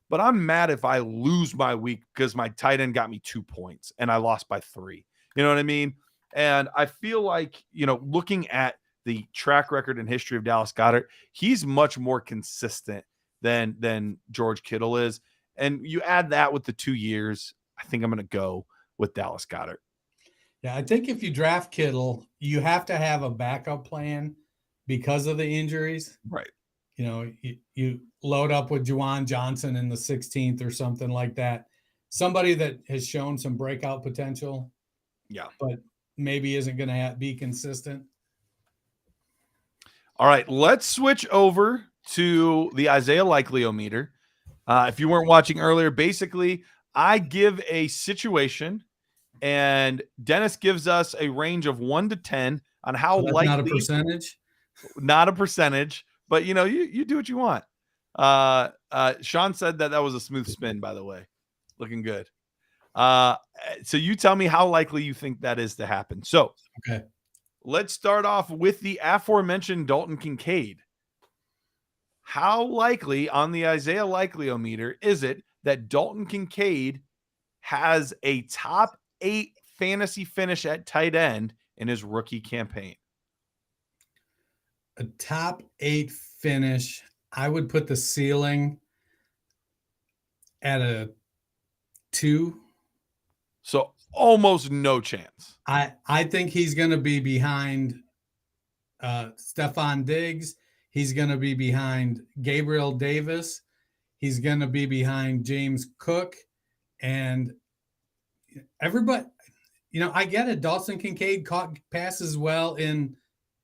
but I'm mad if I lose my week because my tight end got me 2 points and I lost by 3. You know what I mean? And I feel like, looking at the track record and history of Dallas Goedert, he's much more consistent than George Kittle is. And you add that with the 2 years, I think I'm going to go with Dallas Goedert. Yeah, I think if you draft Kittle, you have to have a backup plan because of the injuries. Right. You load up with Juwan Johnson in the 16th or something like that. Somebody that has shown some breakout potential. Yeah. But maybe isn't going to be consistent. All right, let's switch over to the Isaiah Likeliometer. If you weren't watching earlier, basically, I give a situation, and Dennis gives us a range of 1 to 10 on how likely. Not a percentage. Not a percentage, but you do what you want. Sean said that was a smooth spin, by the way, looking good. So you tell me how likely you think that is to happen. So Okay. let's start off with the aforementioned Dalton Kincaid. How likely on the Isaiah Likeliometer is it that Dalton Kincaid has a top 8 fantasy finish at tight end in his rookie campaign? A top 8 finish. I would put the ceiling at a 2. So almost no chance. I think he's going to be behind Stephon Diggs. He's going to be behind Gabriel Davis. He's going to be behind James Cook. And everybody, I get it. Dawson Kincaid caught passes well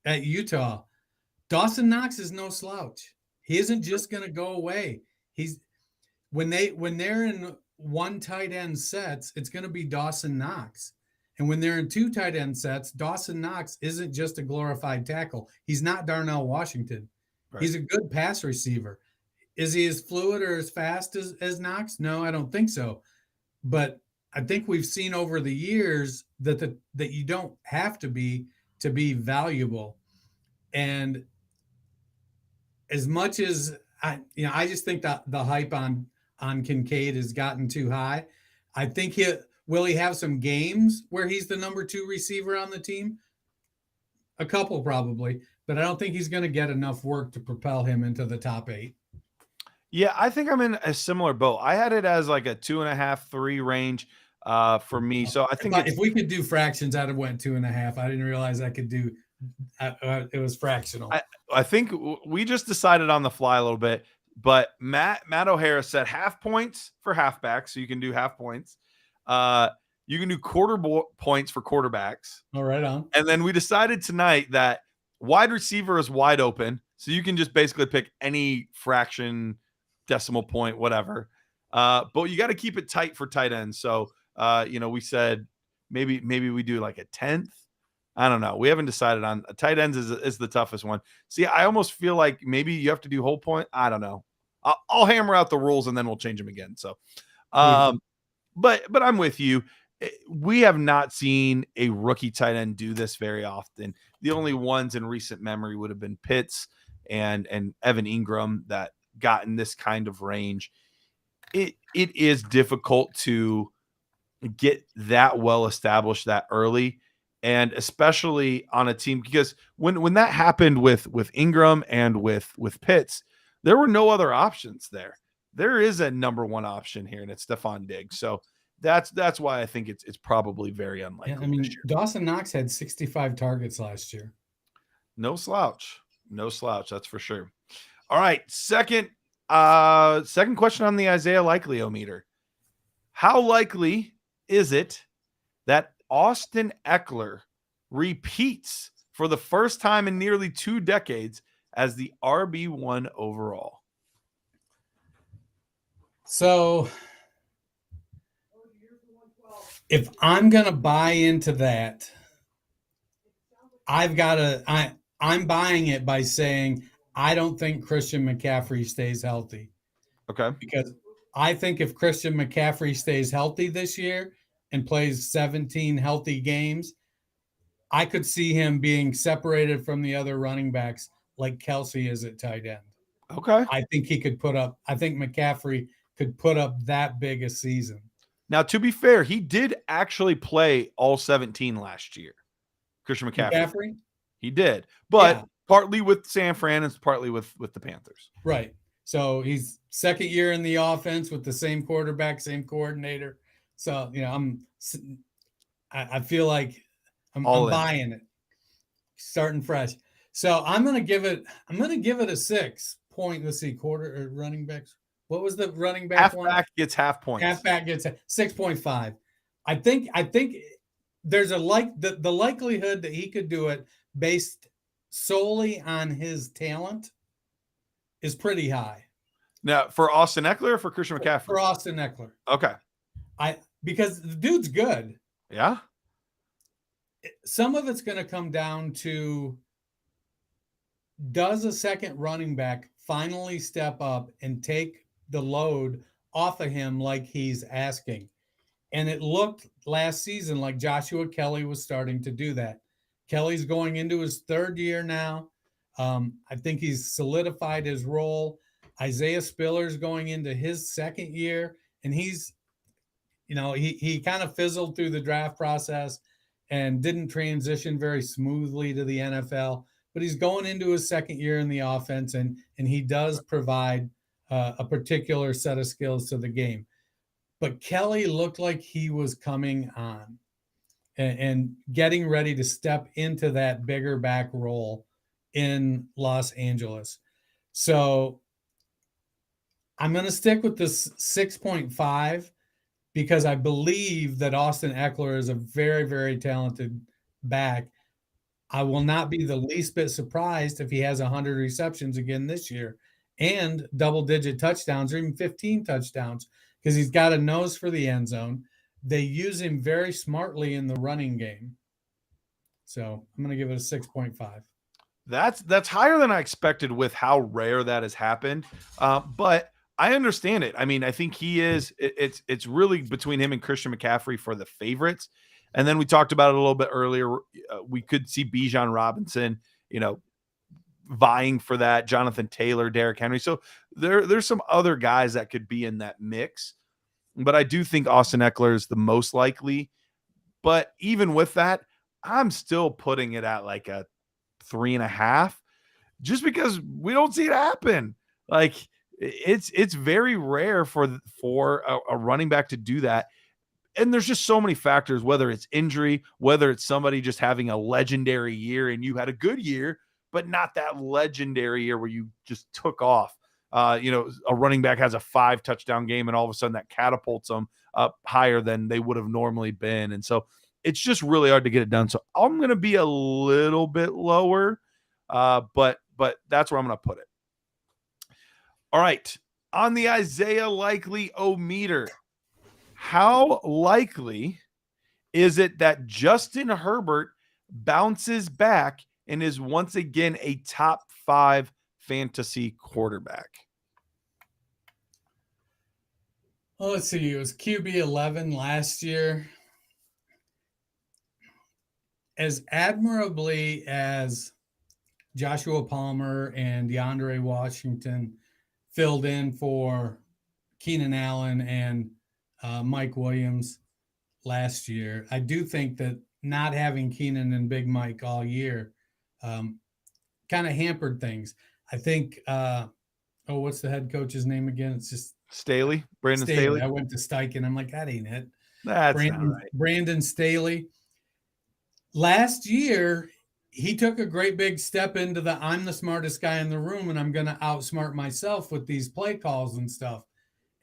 at Utah. Dawson Knox is no slouch. He isn't just going to go away. When they're in one tight end sets, it's going to be Dawson Knox. And when they're in 2 tight end sets, Dawson Knox isn't just a glorified tackle. He's not Darnell Washington. Right. He's a good pass receiver. Is he as fluid or as fast as Knox? No, I don't think so. But I think we've seen over the years that you don't have to be valuable. And as much as I just think that the hype on Kincaid has gotten too high. I think will he have some games where he's the number 2 receiver on the team? A couple probably, but I don't think he's going to get enough work to propel him into the top 8. Yeah, I think I'm in a similar boat. I had it as like a 2.5, 3 range for me. So I think if we could do fractions, I'd have went 2.5. I didn't realize I could do. It was fractional. I think we just decided on the fly a little bit, but Matt O'Hara said half points for halfbacks, so you can do half points. You can do points for quarterbacks. All right, on. And then we decided tonight that wide receiver is wide open, so you can just basically pick any fraction, decimal point, whatever. But you got to keep it tight for tight ends. So we said maybe we do like a 10th. I don't know. We haven't decided on tight ends is the toughest one. See, I almost feel like maybe you have to do whole point. I don't know. I'll hammer out the rules and then we'll change them again. So, but I'm with you. We have not seen a rookie tight end do this very often. The only ones in recent memory would have been Pitts and Evan Ingram that got in this kind of range. It is difficult to get that well established that early. And especially on a team, because when that happened with Ingram and with Pitts, there were no other options there. There is a number 1 option here, and it's Stephon Diggs. So that's why I think it's probably very unlikely. Yeah, I mean, Dawson Knox had 65 targets last year. No slouch, that's for sure. All right, second question on the Isaiah Likeliometer. How likely is it that Austin Eckler repeats for the first time in nearly 2 decades as the RB1 overall? So if I'm going to buy into that, I'm buying it by saying I don't think Christian McCaffrey stays healthy. Okay. Because I think if Christian McCaffrey stays healthy this year and plays 17 healthy games, I could see him being separated from the other running backs like Kelsey is at tight end. Okay. I think McCaffrey could put up that big a season. Now, to be fair, he did actually play all 17 last year. Christian McCaffrey? He did, but partly with San Fran and partly with the Panthers. Right. So he's second year in the offense with the same quarterback, same coordinator. So, I feel like I'm buying it, starting fresh. So I'm going to give it a 6 point. Let's see, quarter running backs. What was the running back? Halfback gets half points. Halfback gets 6.5. I think there's the likelihood that he could do it based solely on his talent is pretty high. Now, for Austin Eckler or for Christian McCaffrey? For Austin Eckler. Okay. Because the dude's good. Yeah. Some of it's going to come down to, does a second running back finally step up and take the load off of him like he's asking? And it looked last season like Joshua Kelly was starting to do that. Kelly's going into his third year now. I think he's solidified his role. Isaiah Spiller's going into his second year, and he's, he kind of fizzled through the draft process and didn't transition very smoothly to the NFL, but he's going into his second year in the offense, and he does provide a particular set of skills to the game. But Kelly looked like he was coming on and getting ready to step into that bigger back role in Los Angeles. So I'm going to stick with this 6.5 because I believe that Austin Eckler is a very, very talented back. I will not be the least bit surprised if he has 100 receptions again this year and double-digit touchdowns or even 15 touchdowns, because he's got a nose for the end zone. They use him very smartly in the running game. So I'm going to give it a 6.5. That's higher than I expected with how rare that has happened. But I understand it. I mean, I think he is. It's really between him and Christian McCaffrey for the favorites. And then we talked about it a little bit earlier. We could see Bijan Robinson, vying for that. Jonathan Taylor, Derrick Henry. So there's some other guys that could be in that mix. But I do think Austin Eckler is the most likely. But even with that, I'm still putting it at like a 3.5, just because we don't see it happen. Like it's very rare for a running back to do that. And there's just so many factors, whether it's injury, whether it's somebody just having a legendary year and you had a good year, but not that legendary year where you just took off. A running back has a 5 touchdown game and all of a sudden that catapults them up higher than they would have normally been. And so it's just really hard to get it done. So I'm going to be a little bit lower, but that's where I'm going to put it. All right. On the Isaiah Likeliometer, how likely is it that Justin Herbert bounces back and is once again a top 5 fantasy quarterback? Well, let's see. It was QB 11 last year. As admirably as Joshua Palmer and DeAndre Washington filled in for Keenan Allen and Mike Williams last year, I do think that not having Keenan and Big Mike all year kind of hampered things. I think, what's the head coach's name again? It's just Staley, Brandon Staley. I went to Steichen. I'm like, that ain't it. That's not right. Brandon Staley. Last year, he took a great big step into I'm the smartest guy in the room and I'm going to outsmart myself with these play calls and stuff.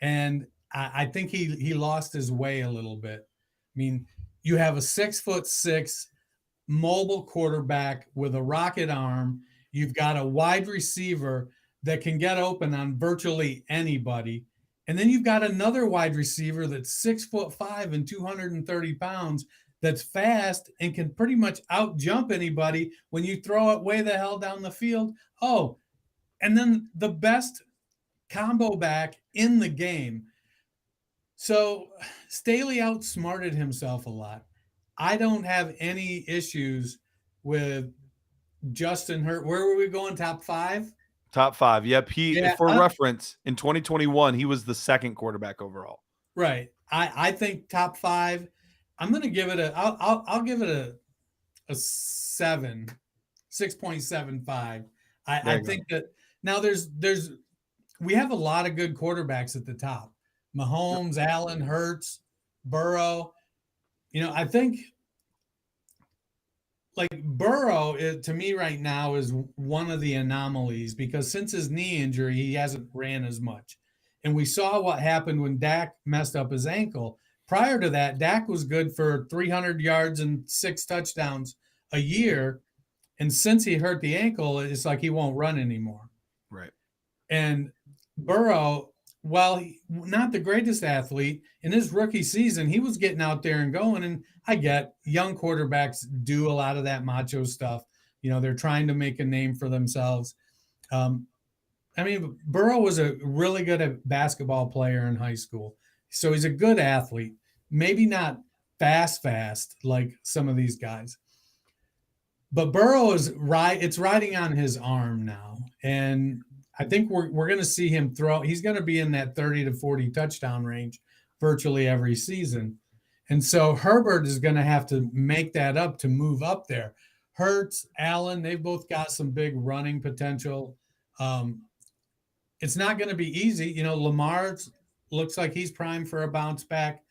And I think he lost his way a little bit. I mean, you have a 6'6" mobile quarterback with a rocket arm. You've got a wide receiver that can get open on virtually anybody. And then you've got another wide receiver that's 6'5" and 230 pounds that's fast and can pretty much out jump anybody when you throw it way the hell down the field. Oh, and then the best combo back in the game. So Staley outsmarted himself a lot. I don't have any issues with Justin Herbert. Where were we going? Top 5? Top 5. Yep. For reference, in 2021, he was the second quarterback overall. Right. I think top 5. I'm going to give it I'll give it a 7, 6.75. I think that now we have a lot of good quarterbacks at the top. Mahomes, Allen, Hurts, Burrow. I think like Burrow to me right now is one of the anomalies because since his knee injury, he hasn't ran as much. And we saw what happened when Dak messed up his ankle. Prior to that, Dak was good for 300 yards and 6 touchdowns a year. And since he hurt the ankle, it's like he won't run anymore. Right. And Burrow, while not the greatest athlete, in his rookie season, he was getting out there and going. And I get young quarterbacks do a lot of that macho stuff. They're trying to make a name for themselves. Burrow was a really good basketball player in high school. So he's a good athlete. maybe not fast like some of these guys. But Burrow is it's riding on his arm now. And I think we're going to see him throw. He's going to be in that 30 to 40 touchdown range virtually every season. And so Herbert is going to have to make that up to move up there. Hurts, Allen, they've both got some big running potential. It's not going to be easy. Lamar looks like he's primed for a bounce back.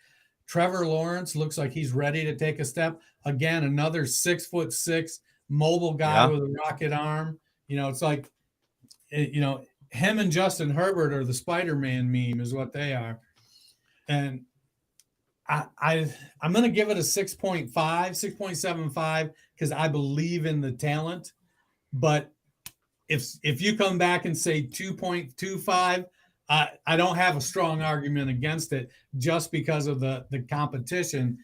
Trevor Lawrence looks like he's ready to take a step. Again, another 6'6" mobile guy with a rocket arm. It's like, him and Justin Herbert are the Spider-Man meme is what they are. And I'm going to give it a 6.75, because I believe in the talent. But if you come back and say 2.25, I don't have a strong argument against it, just because of the competition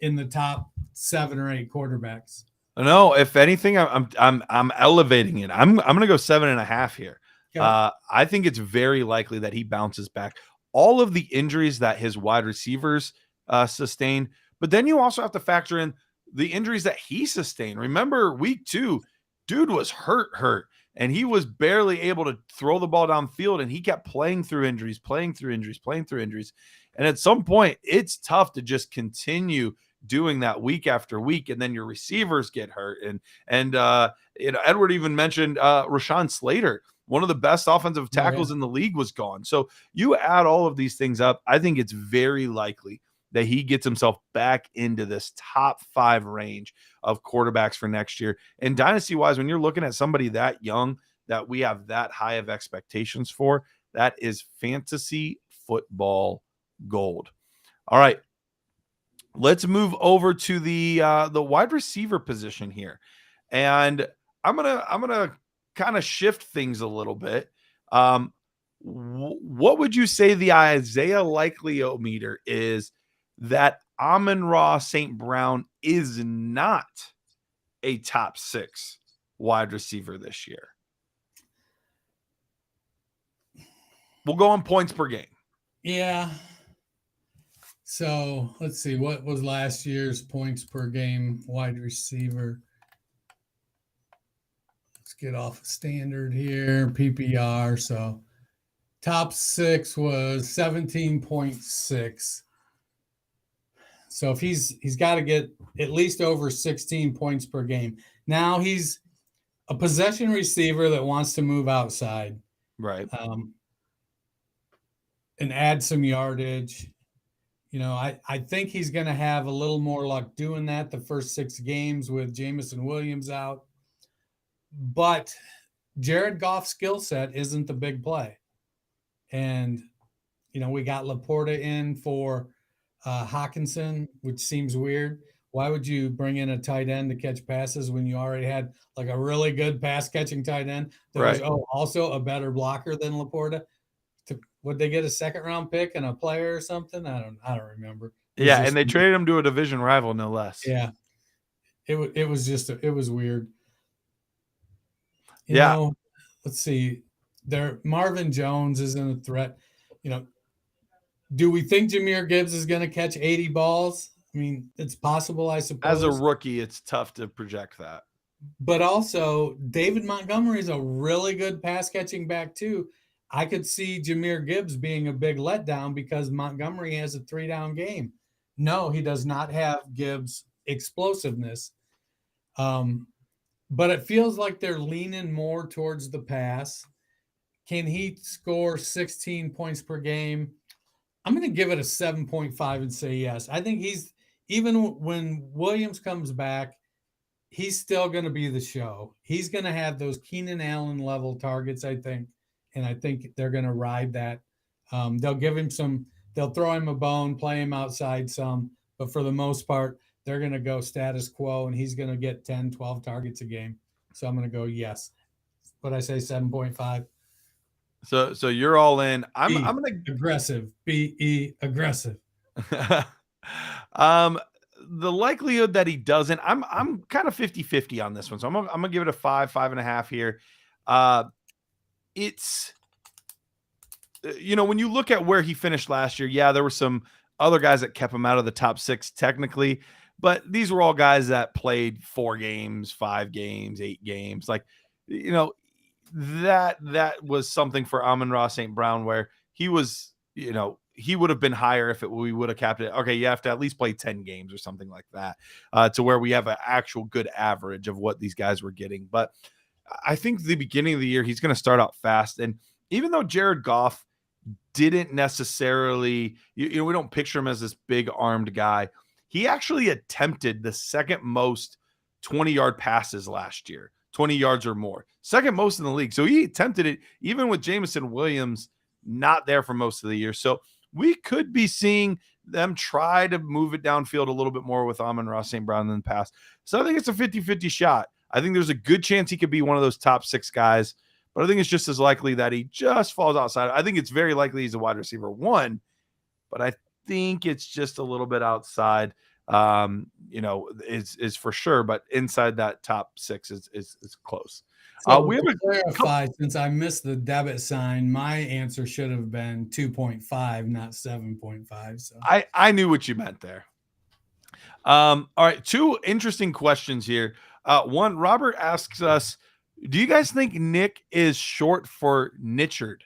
in the top 7 or 8 quarterbacks. No, if anything, I'm elevating it. I'm going to go 7.5 here. Okay. I think it's very likely that he bounces back. All of the injuries that his wide receivers sustained, but then you also have to factor in the injuries that he sustained. Remember, week 2, dude was hurt, and he was barely able to throw the ball downfield, and he kept playing through injuries. And at some point, it's tough to just continue doing that week after week, and then your receivers get hurt. And Edward even mentioned Rashawn Slater, one of the best offensive tackles in the league, was gone. So you add all of these things up, I think it's very likely that he gets himself back into this top 5 range of quarterbacks for next year. And dynasty-wise, when you're looking at somebody that young that we have that high of expectations for, that is fantasy football gold. All right. Let's move over to the wide receiver position here. And I'm gonna kind of shift things a little bit. What would you say the Isaiah Likeliometer is that Amon-Ra St. Brown is not a top 6 wide receiver this year? We'll go on points per game. Yeah. So let's see, what was last year's points per game wide receiver? Let's get off standard here, PPR. So top 6 was 17.6. So if he's got to get at least over 16 points per game. Now he's a possession receiver that wants to move outside. Right. And add some yardage. I think he's going to have a little more luck doing that the first 6 games with Jameson Williams out. But Jared Goff's skill set isn't the big play. And, we got Laporta in for Hawkinson, which seems weird. Why would you bring in a tight end to catch passes when you already had like a really good pass catching tight end that was also a better blocker than Laporta? Would they get a 2nd round pick and a player or something? I don't remember. Yeah, and they traded him to a division rival, no less. Yeah, it was weird. You know, let's see. Marvin Jones isn't a threat. Do we think Jahmyr Gibbs is going to catch 80 balls? I mean, it's possible, I suppose. As a rookie, it's tough to project that. But also, David Montgomery is a really good pass catching back too. I could see Jahmyr Gibbs being a big letdown because Montgomery has a 3-down game. No, he does not have Gibbs' explosiveness. But it feels like they're leaning more towards the pass. Can he score 16 points per game? I'm going to give it a 7.5 and say yes. I think even when Williams comes back, he's still going to be the show. He's going to have those Keenan Allen level targets, I think. And I think they're going to ride that. They'll throw him a bone, play him outside some, but for the most part, they're going to go status quo and he's going to get 10, 12 targets a game. So I'm going to go yes. What I say, 7.5. So you're all in. I'm going to aggressive. Be aggressive. The likelihood that he doesn't, I'm kind of 50-50 on this one. So I'm gonna give it a 5.5 here. It's, when you look at where he finished last year, there were some other guys that kept him out of the top 6 technically, but these were all guys that played 4 games, 5 games, 8 games. Like, that was something for Amon-Ra St. Brown where he was, he would have been higher if we would have capped it. Okay, you have to at least play 10 games or something like that to where we have an actual good average of what these guys were getting. But I think the beginning of the year, he's going to start out fast. And even though Jared Goff didn't necessarily, we don't picture him as this big armed guy, he actually attempted the second most 20-yard passes last year, 20 yards or more, second most in the league. So he attempted it even with Jameson Williams not there for most of the year. So we could be seeing them try to move it downfield a little bit more with Amon-Ra St. Brown in the past. So I think it's a 50-50 shot. I think there's a good chance he could be one of those top 6 guys, but I think it's just as likely that he just falls outside. I think it's very likely he's a wide receiver 1, but I think it's just a little bit outside, is for sure, but inside that top 6 is close. So We have to clarify, since I missed the debit sign, my answer should have been 2.5, not 7.5. So I knew what you meant there. All right, 2 interesting questions here. One, Robert asks us, do you guys think Nick is short for Nichard?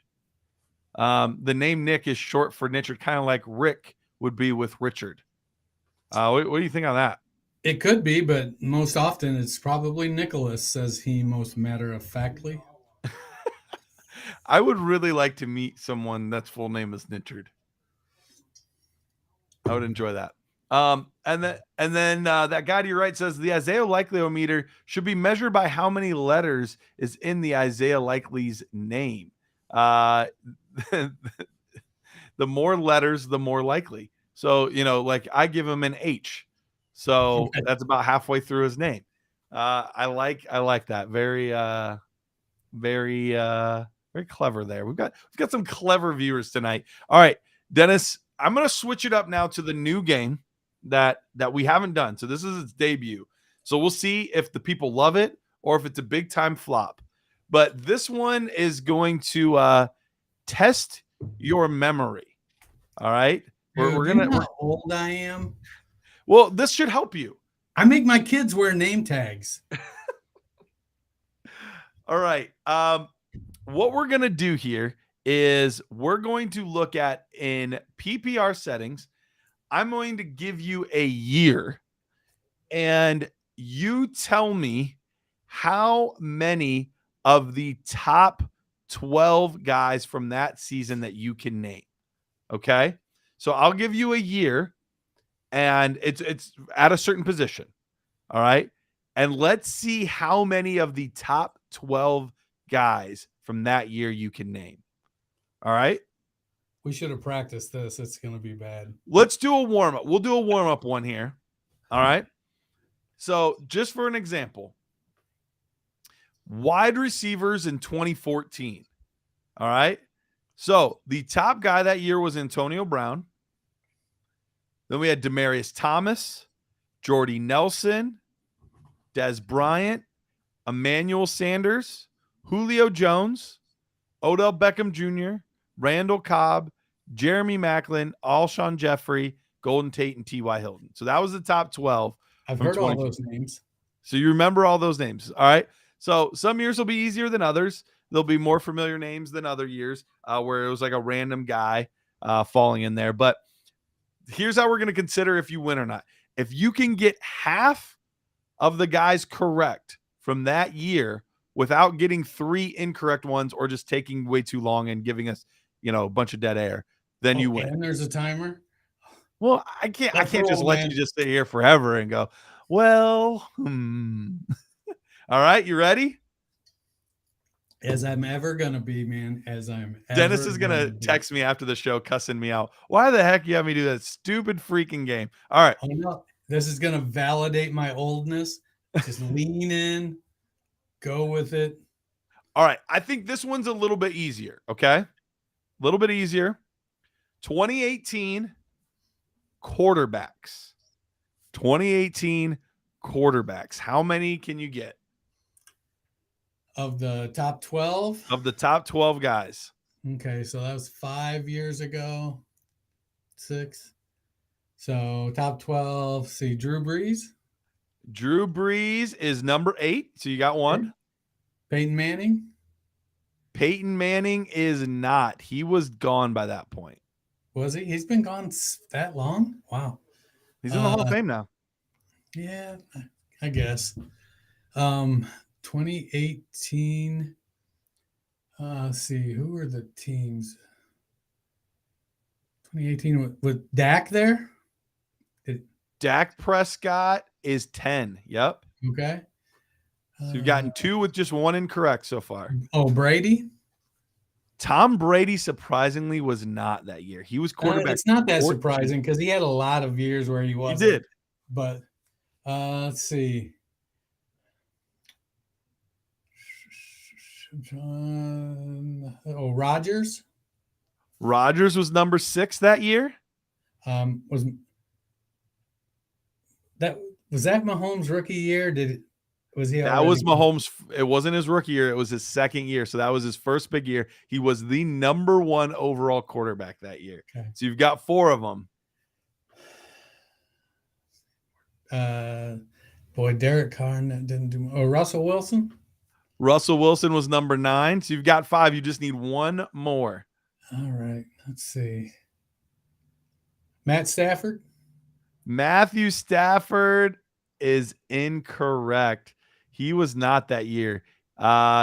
The name Nick is short for Nichard, kind of like Rick would be with Richard. What do you think on that? it could be, but most often it's probably Nicholas, says he most matter-of-factly. I would really like to meet someone that's full name is Nichard. I would enjoy that. And then that guy to your right says the Isaiah Likeliometer should be measured by how many letters is in the Isaiah Likely's name. The more letters, the more likely. So, like I give him an H. So that's about halfway through his name. I like that. Very clever there. We've got some clever viewers tonight. All right, Dennis, I'm going to switch it up now to the new game that we haven't done. So this is its debut. So we'll see if the people love it or if it's a big time flop. But this one is going to test your memory. All right. We're gonna. How old I am? Well, this should help you. I make my kids wear name tags. All right. What we're gonna do here is we're going to look at in PPR settings. I'm going to give you a year, and you tell me how many of the top 12 guys from that season that you can name. Okay. So I'll give you a year, and it's at a certain position. All right. And let's see how many of the top 12 guys from that year you can name. All right. We should have practiced this. It's going to be bad. Let's do a warm-up. We'll do a warm-up one here. All right. So just for an example, wide receivers in 2014. All right. So the top guy that year was Antonio Brown. Then we had Demaryius Thomas, Jordy Nelson, Des Bryant, Emmanuel Sanders, Julio Jones, Odell Beckham Jr., Randall Cobb, Jeremy Maclin, Alshon Jeffrey, Golden Tate, and T.Y. Hilton. So that was the top 12. I've heard all those names. So you remember all those names. All right. So some years will be easier than others. There'll be more familiar names than other years where it was like a random guy falling in there. But here's how we're going to consider if you win or not. If you can get half of the guys correct from that year without getting 3 incorrect ones or just taking way too long and giving us, a bunch of dead air, then you win. And there's a timer? Well, I can't just let you just sit here forever and go, well, All right, you ready? As I'm ever going to be, man. As I'm ever Dennis is going to text me after the show, cussing me out. Why the heck you have me do that stupid freaking game? All right. Oh, no. This is going to validate my oldness. Just lean in, go with it. All right. I think this one's a little bit easier, okay? A little bit easier. 2018 quarterbacks. 2018 quarterbacks. How many can you get? Of the top 12? Of the top 12 guys. Okay, so that was 5 years ago. 6. So top 12. See, Drew Brees, Drew Brees is number 8. So you got one. Peyton Manning. Peyton Manning is not. He was gone by that point. Was he? He's been gone that long? Wow. He's in the Hall of Fame now. Yeah, I guess. 2018. Let's see, who were the teams? 2018 with Dak there? Dak Prescott is 10. Yep. Okay. So you've gotten 2 with just 1 incorrect so far. Oh, Brady? Tom Brady surprisingly was not that year. He was quarterback. It's not that 14. surprising because he had a lot of years where he wasn't. He did. But let's see. Rodgers? Rodgers was number 6 that year. Was that Mahomes' rookie year? Was he? That was Mahomes. It wasn't his rookie year. It was his second year. So that was his first big year. He was the number 1 overall quarterback that year. Okay. So you've got 4 of them. Derek Carr didn't do. Oh, Russell Wilson. Russell Wilson was number 9. So you've got 5. You just need 1 more. All right. Let's see. Matt Stafford. Matthew Stafford is incorrect. He was not that year.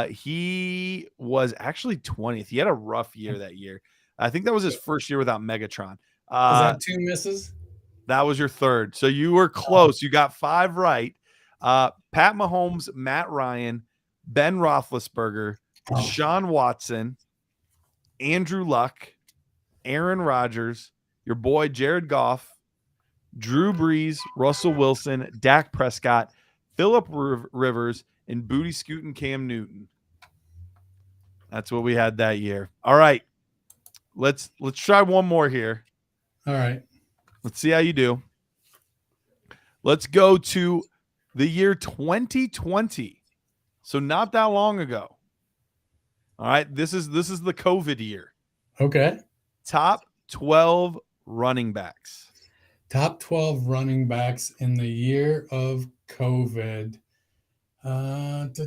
He was actually 20th. He had a rough year that year. I think that was his first year without Megatron. Was that 2 misses? That was your 3rd. So you were close. You got 5 right. Pat Mahomes, Matt Ryan, Ben Roethlisberger, Deshaun Watson, Andrew Luck, Aaron Rodgers, your boy Jared Goff, Drew Brees, Russell Wilson, Dak Prescott, Phillip Rivers, and Booty Scootin' Cam Newton. That's what we had that year. All right. Let's try one more here. All right. Let's see how you do. Let's go to the year 2020. So not that long ago. All right. This is the COVID year. Okay. Top 12 running backs. Top 12 running backs in the year of COVID. 12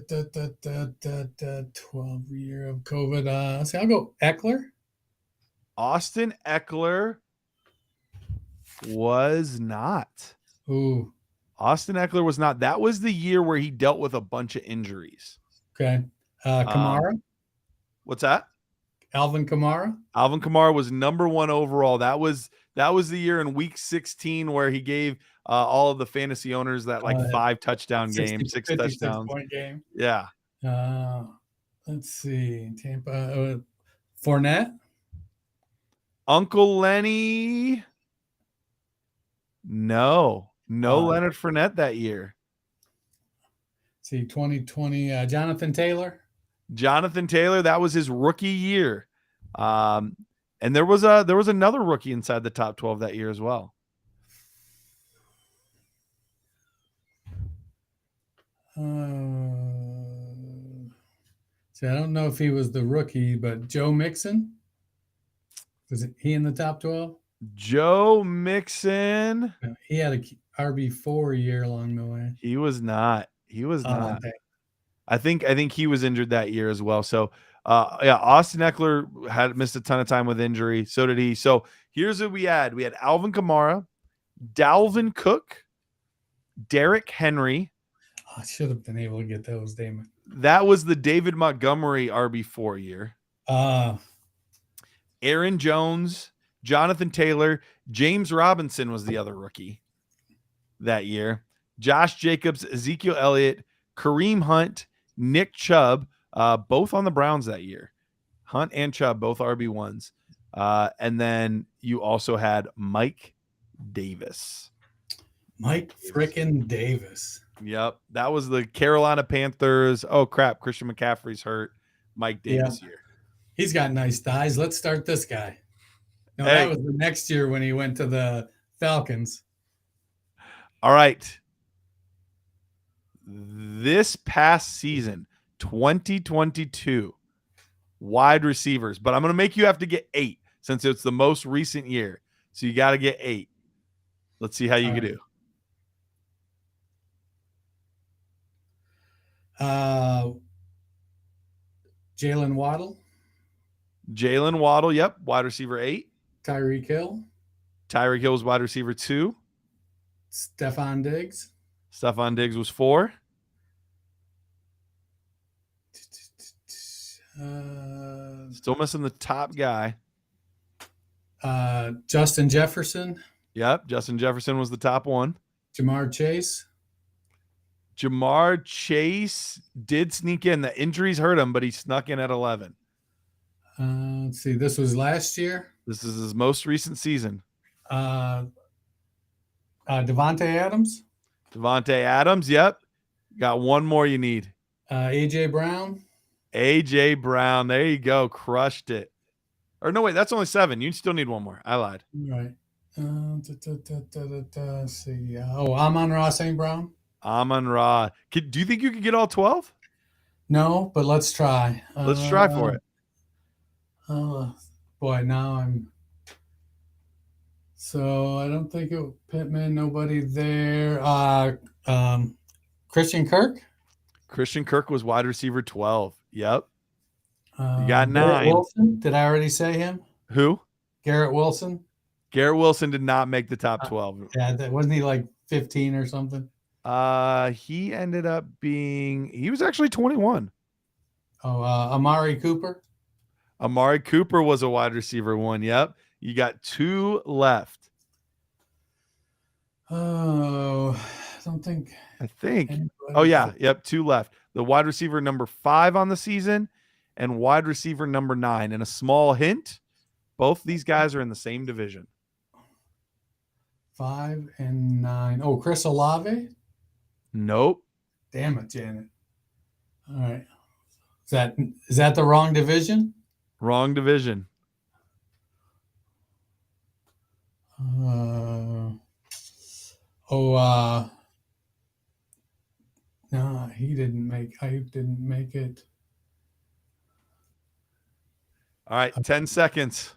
year of COVID. Let's see, I'll go Eckler. Austin Eckler was not. Ooh. Austin Eckler was not. That was the year where he dealt with a bunch of injuries. Okay. Kamara. What's that? Alvin Kamara. Alvin Kamara was number 1 overall. That was the year in week 16 where he gave all of the fantasy owners that 5 touchdown game, 6 touchdowns. Point game. Yeah. Let's see. Tampa. Fournette. Uncle Lenny. No Leonard Fournette that year. See, 2020. Jonathan Taylor. Jonathan Taylor, that was his rookie year. And there was another rookie inside the top 12 that year as well. See, I don't know if he was the rookie, but Joe Mixon. Was he in the top 12? Joe Mixon. He had a RB4 year along the way. He was not. Okay. I think he was injured that year as well. So Austin Eckler had missed a ton of time with injury. So did he. So here's what we had. We had Alvin Kamara, Dalvin Cook, Derrick Henry. I should have been able to get those, Damon. That was the David Montgomery RB4 year. Aaron Jones, Jonathan Taylor, James Robinson was the other rookie that year. Josh Jacobs, Ezekiel Elliott, Kareem Hunt, Nick Chubb, both on the Browns that year. Hunt and Chubb, both RB1s. And then you also had Mike Davis. Mike frickin' Davis. Yep. That was the Carolina Panthers. Oh, crap. Christian McCaffrey's hurt. Mike Davis here. He's got nice thighs. Let's start this guy. No, Hey. that was the next year when he went to the Falcons. All right. This past season, 2022, wide receivers. But I'm going to make you have to get 8 since it's the most recent year. So you got to get 8. Let's see how you can right. do. Jalen Waddle, Jalen Waddle, yep, wide receiver 8. Tyreek Hill, Tyreek Hill was wide receiver 2. Stephon Diggs, Stephon Diggs was 4. Still missing the top guy. Justin Jefferson, Yep, Justin Jefferson was the top one. Jamar Chase, Jamar Chase did sneak in. The injuries hurt him, but he snuck in at 11. let's see, this was last year. This is his most recent season. Devontae Adams, Devontae Adams, yep. Got one more you need. AJ Brown, A.J. Brown, there you go. Crushed it. Or no, wait, that's only 7. You still need one more. I lied. right. See. Amon-Ra St. Brown. Amon-Ra. Do you think you could get all 12? No, but let's try. Let's try for it. Boy, now I'm. So I don't think Pittman. Nobody there. Christian Kirk. Christian Kirk was wide receiver 12. Yep. You got Garrett 9. Wilson. Did I already say him? Who? Garrett Wilson. Garrett Wilson did not make the top 12. Yeah, wasn't he like 15 or something? He ended up he was actually 21. Oh, Amari Cooper. Amari Cooper was a wide receiver 1. Yep. You got 2 left. Oh, I don't think. I think. anybody- Oh, yeah. Yep. 2 left. The wide receiver number 5 on the season and wide receiver number 9. And a small hint, both these guys are in the same division. 5 and 9. Oh, Chris Olave. Nope. Damn it, Janet. All right. Is that the wrong division? Wrong division. No, he didn't make. I didn't make it. All right. 10 seconds.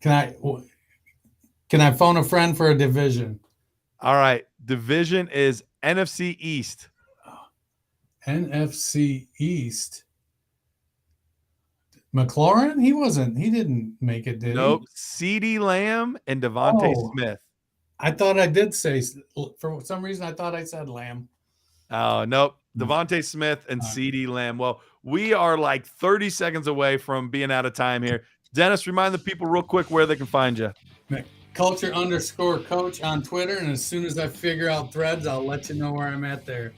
Can I phone a friend for a division? All right. Division is NFC East. NFC East. McLaurin? He didn't make it, did Nope. he? CeeDee Lamb and Devontae Oh. Smith. I thought I did say, for some reason, I thought I said Lamb. Oh, nope. Devontae Smith and All right. CeeDee Lamb. Well, we are like 30 seconds away from being out of time here. Dennis, remind the people real quick where they can find you. Culture_coach on Twitter. And as soon as I figure out Threads, I'll let you know where I'm at there.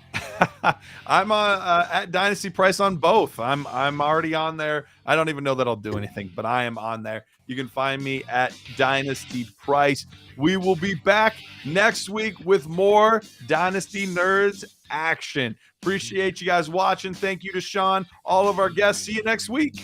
I'm at Dynasty Price on both. I'm already on there. I don't even know that I'll do anything, but I am on there. You can find me at Dynasty Price. We will be back next week with more Dynasty Nerds action. Appreciate you guys watching. Thank you to Sean, all of our guests. See you next week.